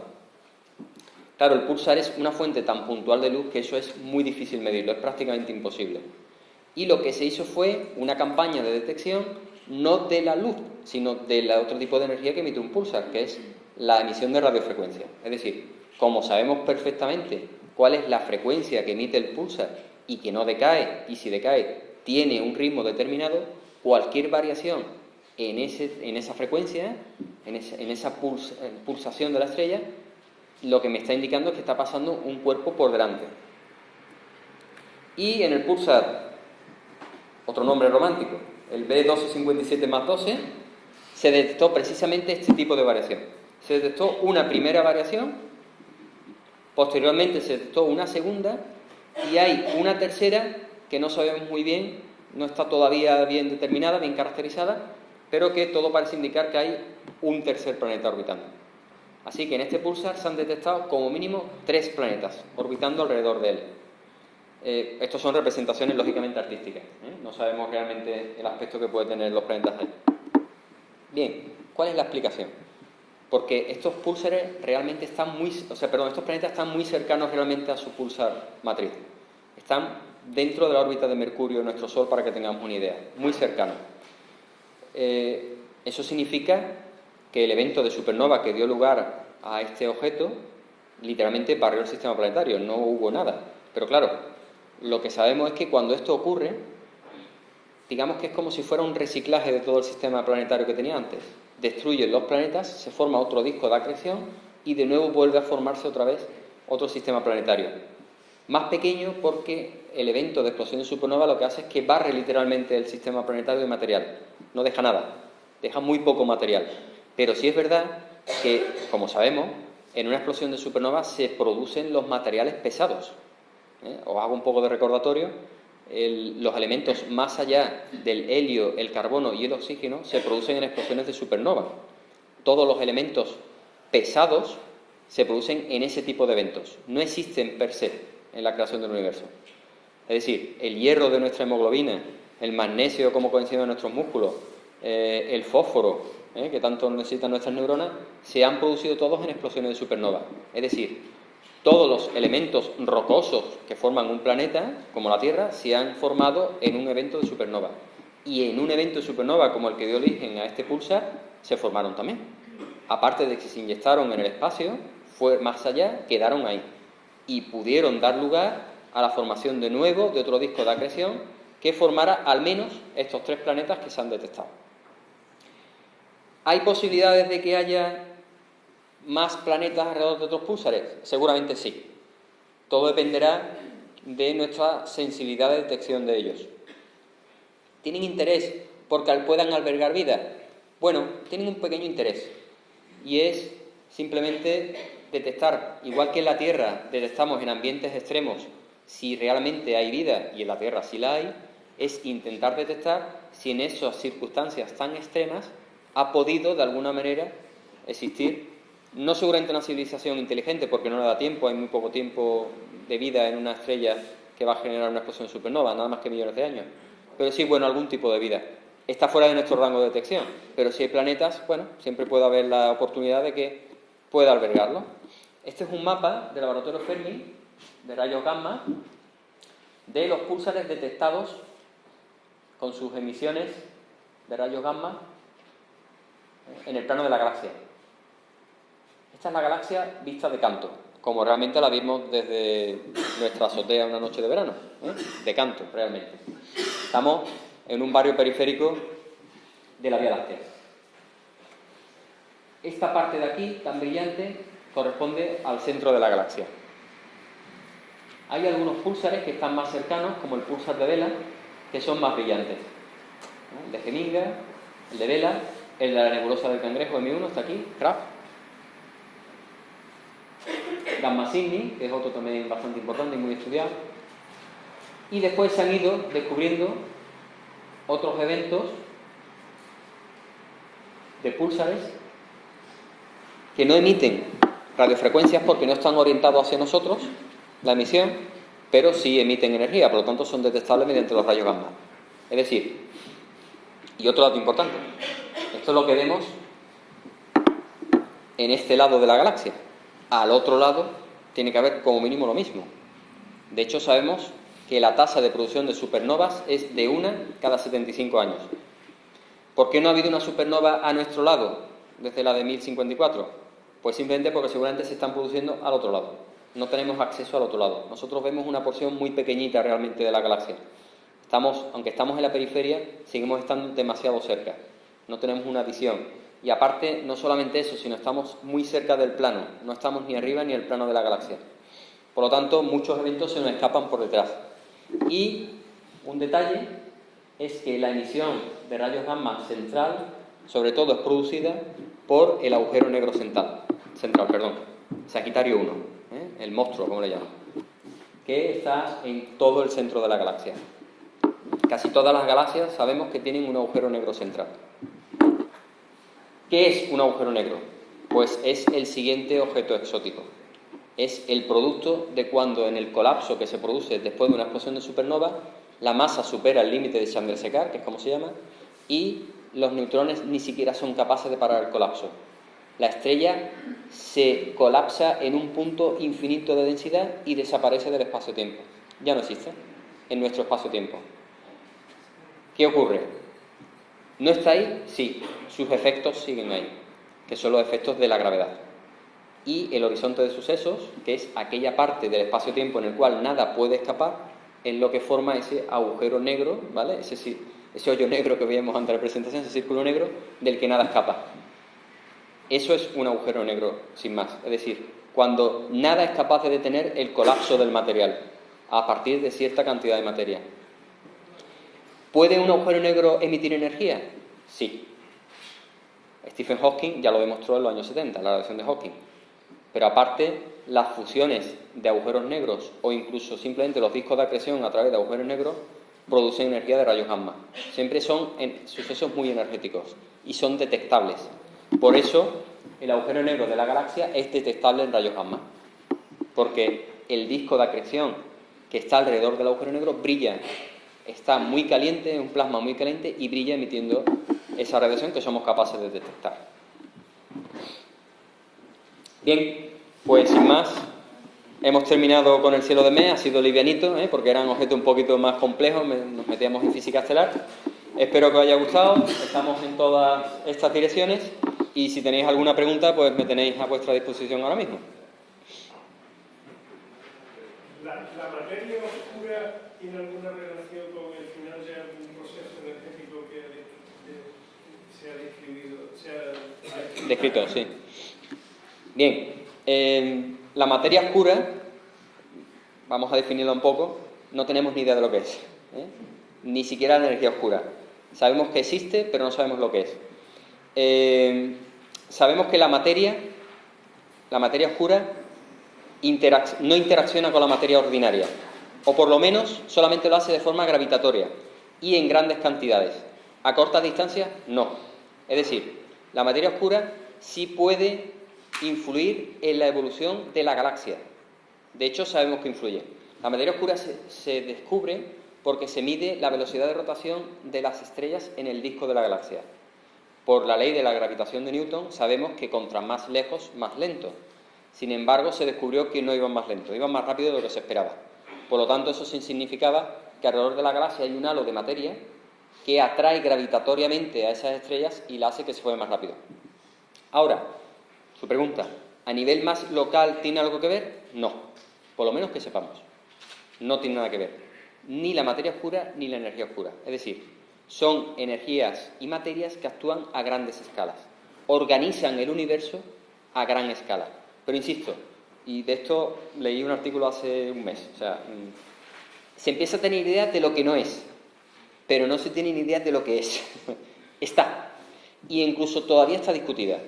[SPEAKER 1] Claro, el púlsar es una fuente tan puntual de luz que eso es muy difícil medirlo, es prácticamente imposible. Y lo que se hizo fue una campaña de detección no de la luz, sino del otro tipo de energía que emite un púlsar, que es la emisión de radiofrecuencia. Es decir, como sabemos perfectamente cuál es la frecuencia que emite el púlsar y que no decae, y si decae tiene un ritmo determinado, cualquier variación en esa frecuencia, en esa pulsación de la estrella, lo que me está indicando es que está pasando un cuerpo por delante. Y en el púlsar, otro nombre romántico, el B1257+12, se detectó precisamente este tipo de variación. Se detectó una primera variación, posteriormente se detectó una segunda y hay una tercera que no sabemos muy bien, no está todavía bien determinada, bien caracterizada, pero que todo parece indicar que hay un tercer planeta orbitando. Así que en este púlsar se han detectado como mínimo 3 planetas orbitando alrededor de él. Estos son representaciones lógicamente artísticas, no sabemos realmente el aspecto que pueden tener los planetas ahí. Bien, ¿cuál es la explicación? Porque estos púlsares realmente estos planetas están muy cercanos realmente a su púlsar matriz. Están dentro de la órbita de Mercurio, nuestro Sol, para que tengamos una idea, muy cercano. Eso significa que el evento de supernova que dio lugar a este objeto literalmente barrió el sistema planetario, no hubo nada. Pero claro, lo que sabemos es que cuando esto ocurre, digamos que es como si fuera un reciclaje de todo el sistema planetario que tenía antes. Destruyen los planetas, se forma otro disco de acreción y de nuevo vuelve a formarse otra vez otro sistema planetario. Más pequeño porque el evento de explosión de supernova lo que hace es que barre literalmente el sistema planetario de material. No deja nada, deja muy poco material. Pero sí es verdad que, como sabemos, en una explosión de supernova se producen los materiales pesados. Os hago un poco de recordatorio. Los elementos más allá del helio, el carbono y el oxígeno se producen en explosiones de supernova. Todos los elementos pesados se producen en ese tipo de eventos. No existen per se en la creación del universo. Es decir, el hierro de nuestra hemoglobina, el magnesio como coenzima de nuestros músculos, el fósforo, que tanto necesitan nuestras neuronas, se han producido todos en explosiones de supernova. Es decir, todos los elementos rocosos que forman un planeta, como la Tierra, se han formado en un evento de supernova. Y en un evento de supernova como el que dio origen a este pulsar, se formaron también. Aparte de que se inyectaron en el espacio, fue más allá, quedaron ahí. Y pudieron dar lugar a la formación de nuevo de otro disco de acreción que formara al menos estos 3 planetas que se han detectado. ¿Hay posibilidades de que haya más planetas alrededor de otros púlsares? Seguramente sí. Todo dependerá de nuestra sensibilidad de detección de ellos. ¿Tienen interés porque puedan albergar vida? Bueno, tienen un pequeño interés, y es simplemente detectar, igual que en la Tierra detectamos en ambientes extremos si realmente hay vida, y en la Tierra sí la hay, es intentar detectar si en esas circunstancias tan extremas ha podido de alguna manera existir, no seguramente una civilización inteligente, porque no le da tiempo, hay muy poco tiempo de vida en una estrella que va a generar una explosión de supernova, nada más que millones de años, pero sí, bueno, algún tipo de vida. Está fuera de nuestro rango de detección, pero si hay planetas, bueno, siempre puede haber la oportunidad de que pueda albergarlo. Este es un mapa del laboratorio Fermi de rayos gamma de los púlsares detectados con sus emisiones de rayos gamma en el plano de la galaxia. Esta es la galaxia vista de canto, como realmente la vimos desde nuestra azotea una noche de verano, de canto, realmente. Estamos en un barrio periférico de la Vía Láctea. Esta parte de aquí, tan brillante, corresponde al centro de la galaxia. Hay algunos púlsares que están más cercanos, como el púlsar de Vela, que son más brillantes. El de Geminga, el de Vela, el de la nebulosa del Cangrejo, M1, está aquí, Kraft. Gamma Cygni, que es otro también bastante importante y muy estudiado. Y después se han ido descubriendo otros eventos de púlsares que no emiten radiofrecuencias porque no están orientados hacia nosotros, la emisión, pero sí emiten energía, por lo tanto son detectables mediante los rayos gamma. Es decir, y otro dato importante, esto es lo que vemos en este lado de la galaxia. Al otro lado tiene que haber como mínimo lo mismo. De hecho, sabemos que la tasa de producción de supernovas es de 1 cada 75 años. ¿Por qué no ha habido una supernova a nuestro lado desde la de 1054? Pues simplemente porque seguramente se están produciendo al otro lado. No tenemos acceso al otro lado. Nosotros vemos una porción muy pequeñita realmente de la galaxia. Aunque estamos en la periferia, seguimos estando demasiado cerca. No tenemos una visión. Y aparte, no solamente eso, sino estamos muy cerca del plano. No estamos ni arriba ni en el plano de la galaxia. Por lo tanto, muchos eventos se nos escapan por detrás. Y un detalle es que la emisión de rayos gamma central, sobre todo, es producida por el agujero negro central, Sagitario 1, el monstruo, como le llaman, que está en todo el centro de la galaxia. Casi todas las galaxias sabemos que tienen un agujero negro central. ¿Qué es un agujero negro? Pues es el siguiente objeto exótico. Es el producto de cuando en el colapso que se produce después de una explosión de supernova, la masa supera el límite de Chandrasekhar, que es como se llama, y los neutrones ni siquiera son capaces de parar el colapso. La estrella se colapsa en un punto infinito de densidad y desaparece del espacio-tiempo. Ya no existe. en nuestro espacio-tiempo. ¿Qué ocurre? ¿No está ahí? Sí, sus efectos siguen ahí, que son los efectos de la gravedad. Y el horizonte de sucesos, que es aquella parte del espacio-tiempo en el cual nada puede escapar, es lo que forma ese agujero negro, ¿vale? Ese hoyo negro que veíamos antes de la presentación, ese círculo negro del que nada escapa. Eso es un agujero negro, sin más. Es decir, cuando nada es capaz de detener el colapso del material a partir de cierta cantidad de materia. ¿Puede un agujero negro emitir energía? Sí. Stephen Hawking ya lo demostró en los años 70, la radiación de Hawking. Pero aparte, las fusiones de agujeros negros o incluso simplemente los discos de acreción a través de agujeros negros producen energía de rayos gamma. Siempre son sucesos muy energéticos y son detectables. Por eso, el agujero negro de la galaxia es detectable en rayos gamma. Porque el disco de acreción que está alrededor del agujero negro brilla. Está muy caliente, es un plasma muy caliente y brilla emitiendo esa radiación que somos capaces de detectar. Bien, pues sin más, hemos terminado con el cielo de Mes. Ha sido livianito, porque eran objetos un poquito más complejos, nos metíamos en física estelar. Espero que os haya gustado, estamos en todas estas direcciones y si tenéis alguna pregunta, pues me tenéis a vuestra disposición ahora mismo.
[SPEAKER 2] ¿La materia oscura tiene alguna relación con el final de algún proceso energético que se ha
[SPEAKER 1] descrito? Sí. Bien, la materia oscura, vamos a definirla un poco, no tenemos ni idea de lo que es, ni siquiera la energía oscura. Sabemos que existe, pero no sabemos lo que es. Sabemos que la materia oscura no interacciona con la materia ordinaria, o por lo menos solamente lo hace de forma gravitatoria y en grandes cantidades. A cortas distancias, no. Es decir, la materia oscura sí puede influir en la evolución de la galaxia. De hecho, sabemos que influye. La materia oscura se descubre porque se mide la velocidad de rotación de las estrellas en el disco de la galaxia. Por la ley de la gravitación de Newton, sabemos que contra más lejos, más lento. Sin embargo, se descubrió que no iban más lento, iban más rápido de lo que se esperaba. Por lo tanto, eso significaba que alrededor de la galaxia hay un halo de materia que atrae gravitatoriamente a esas estrellas y la hace que se mueva más rápido. Ahora, su pregunta, ¿a nivel más local tiene algo que ver? No, por lo menos que sepamos. No tiene nada que ver. Ni la materia oscura ni la energía oscura. Es decir, son energías y materias que actúan a grandes escalas. Organizan el universo a gran escala. Pero insisto, y de esto leí un artículo hace un mes, se empieza a tener idea de lo que no es, pero no se tiene ni idea de lo que es. Está. Y incluso todavía está discutida.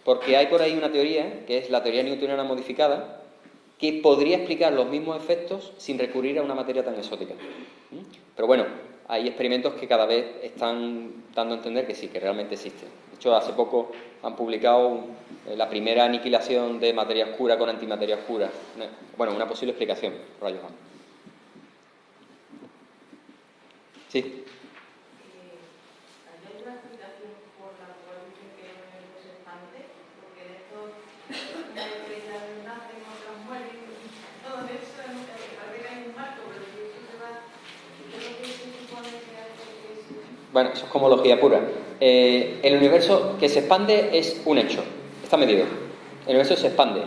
[SPEAKER 1] Porque hay por ahí una teoría, que es la teoría newtoniana modificada, que podría explicar los mismos efectos sin recurrir a una materia tan exótica. Pero bueno, hay experimentos que cada vez están dando a entender que sí, que realmente existen. De hecho, hace poco han publicado la primera aniquilación de materia oscura con antimateria oscura. Bueno, una posible explicación, rayos gamma. Sí. Bueno, eso es cosmología pura. El universo que se expande es un hecho, está medido. El universo se expande.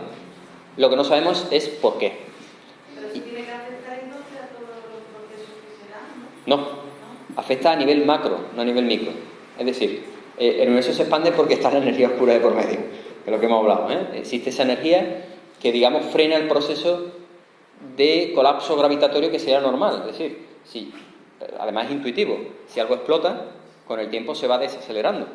[SPEAKER 1] Lo que no sabemos es por qué.
[SPEAKER 3] Pero si tiene que afectar entonces a todos los procesos que se dan,
[SPEAKER 1] ¿no? No, afecta a nivel macro, no a nivel micro. Es decir, el universo se expande porque está la energía oscura de por medio, que es lo que hemos hablado. Existe esa energía que, digamos, frena el proceso de colapso gravitatorio que sería normal. Es decir, si además es intuitivo, si algo explota, con el tiempo se va desacelerando.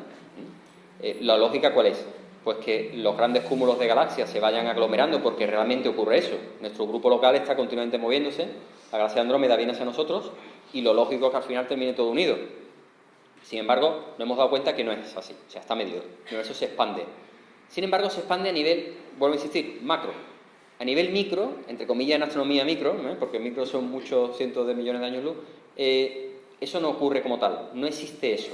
[SPEAKER 1] ¿La lógica cuál es? Pues que los grandes cúmulos de galaxias se vayan aglomerando porque realmente ocurre eso. Nuestro grupo local está continuamente moviéndose, la galaxia de Andrómeda viene hacia nosotros y lo lógico es que al final termine todo unido. Sin embargo, nos hemos dado cuenta que no es así, o sea, está medido. El universo se expande. Sin embargo, se expande a nivel, vuelvo a insistir, macro. A nivel micro, entre comillas en astronomía micro, porque micro son muchos cientos de millones de años luz, eso no ocurre como tal, no existe eso.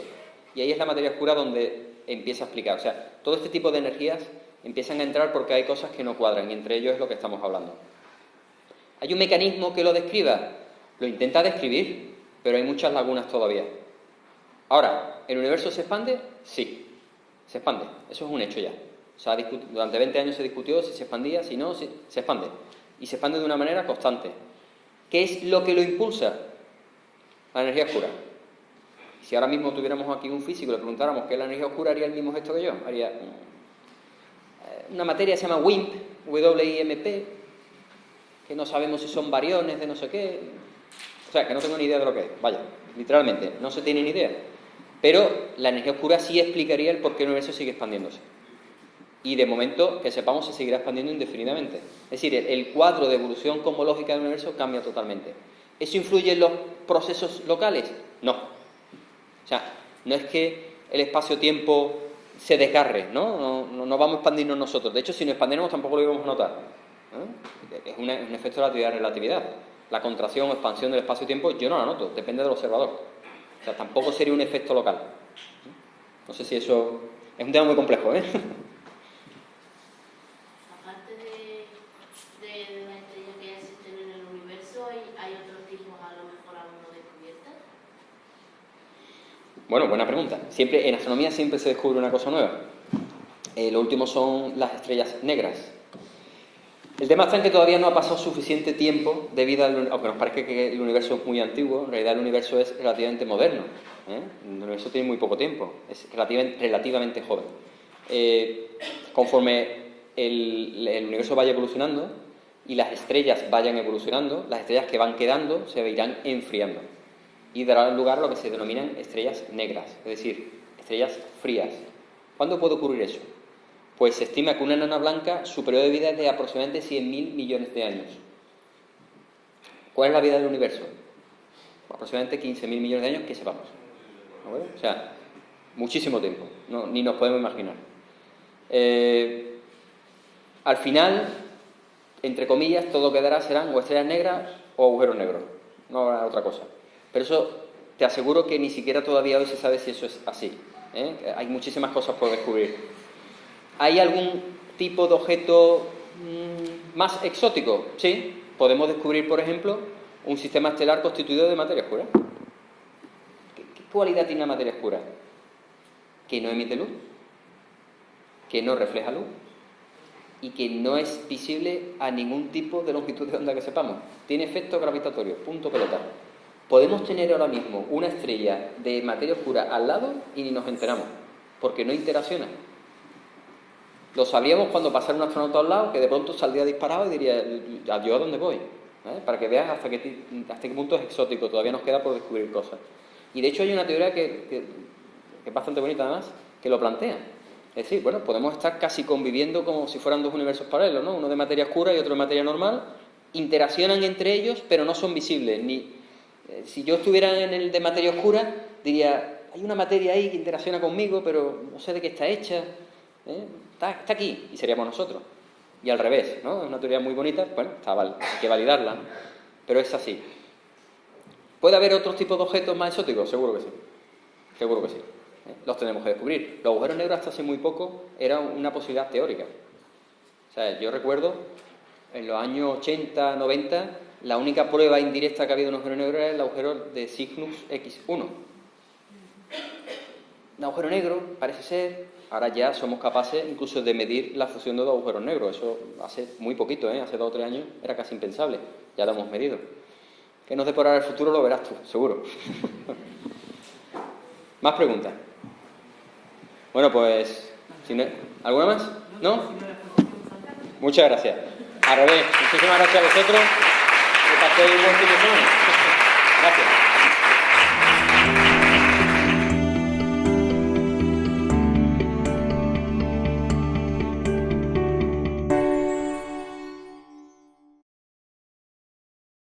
[SPEAKER 1] Y ahí es la materia oscura donde empieza a explicar. O sea, todo este tipo de energías empiezan a entrar porque hay cosas que no cuadran, y entre ellos es lo que estamos hablando. ¿Hay un mecanismo que lo describa? Lo intenta describir, pero hay muchas lagunas todavía. Ahora, ¿el universo se expande? Sí, se expande. Eso es un hecho ya. Durante 20 años se discutió si se expandía, si no, se expande. Y se expande de una manera constante. ¿Qué es lo que lo impulsa? La energía oscura. Si ahora mismo tuviéramos aquí un físico y le preguntáramos qué es la energía oscura, haría el mismo gesto que yo. Haría una materia que se llama WIMP, W-I-M-P, que no sabemos si son variones de no sé qué. O sea, que no tengo ni idea de lo que es. Vaya, literalmente, no se tiene ni idea. Pero la energía oscura sí explicaría el por qué el universo sigue expandiéndose. Y de momento, que sepamos, se seguirá expandiendo indefinidamente. Es decir, el cuadro de evolución cosmológica del universo cambia totalmente. ¿Eso influye en los procesos locales? No. O sea, no es que el espacio-tiempo se desgarre, ¿no? No vamos a expandirnos nosotros. De hecho, si nos expandiéramos tampoco lo íbamos a notar. Es un efecto de la relatividad. La contracción o expansión del espacio-tiempo yo no la noto, depende del observador. O sea, tampoco sería un efecto local. No sé si eso... Es un tema muy complejo, ¿eh?
[SPEAKER 4] Aparte de las estrellas que ya existen en el universo, ¿hay otros tipos a lo mejor aún no descubiertas?
[SPEAKER 1] Bueno, buena pregunta. En astronomía siempre se descubre una cosa nueva. Lo último son las estrellas negras. El tema está en que todavía no ha pasado suficiente tiempo de vida, aunque nos parezca que el universo es muy antiguo, en realidad el universo es relativamente moderno. El universo tiene muy poco tiempo, es relativamente joven. Conforme el universo vaya evolucionando y las estrellas vayan evolucionando, las estrellas que van quedando se irán enfriando y dará lugar a lo que se denominan estrellas negras, es decir, estrellas frías. ¿Cuándo puede ocurrir eso? Pues se estima que una enana blanca, su periodo de vida es de aproximadamente 100.000 millones de años. ¿Cuál es la vida del universo? Aproximadamente 15.000 millones de años que sepamos. ¿No? O sea, muchísimo tiempo, ni nos podemos imaginar. Al final, entre comillas, todo quedará serán o estrellas negras o agujeros negros. No habrá otra cosa. Pero eso te aseguro que ni siquiera todavía hoy se sabe si eso es así. Hay muchísimas cosas por descubrir. ¿Hay algún tipo de objeto más exótico? Sí, podemos descubrir, por ejemplo, un sistema estelar constituido de materia oscura. ¿Qué cualidad tiene la materia oscura? Que no emite luz, que no refleja luz y que no es visible a ningún tipo de longitud de onda que sepamos. Tiene efecto gravitatorio, punto pelota. Podemos tener ahora mismo una estrella de materia oscura al lado y ni nos enteramos, porque no interacciona. Lo sabríamos cuando pasara un astronauta al lado, que de pronto saldría disparado y diría, ¿yo a dónde voy? Para que veas hasta qué punto es exótico, todavía nos queda por descubrir cosas. Y de hecho hay una teoría que es bastante bonita además, que lo plantea. Es decir, bueno, podemos estar casi conviviendo como si fueran dos universos paralelos, ¿no? Uno de materia oscura y otro de materia normal, interaccionan entre ellos, pero no son visibles. Si yo estuviera en el de materia oscura, diría, hay una materia ahí que interacciona conmigo, pero no sé de qué está hecha. Está aquí, y seríamos nosotros. Y al revés, ¿no? Es una teoría muy bonita, bueno, hay que validarla, pero es así. ¿Puede haber otros tipos de objetos más exóticos? Seguro que sí. Seguro que sí. Los tenemos que descubrir. Los agujeros negros hasta hace muy poco era una posibilidad teórica. O sea, yo recuerdo, en los años 80, 90, la única prueba indirecta que ha habido de un agujero negro era el agujero de Cygnus X1. Un agujero negro, parece ser... Ahora ya somos capaces incluso de medir la fusión de dos agujeros negros. Eso hace muy poquito, hace 2 o 3 años era casi impensable. Ya lo hemos medido. ¿Qué nos deparará el futuro? Lo verás tú, seguro. ¿Más preguntas? Bueno, pues... ¿Alguna más? ¿No? Muchas gracias. Al revés, muchísimas gracias a vosotros. Que paséis un buen fin de semana. Gracias.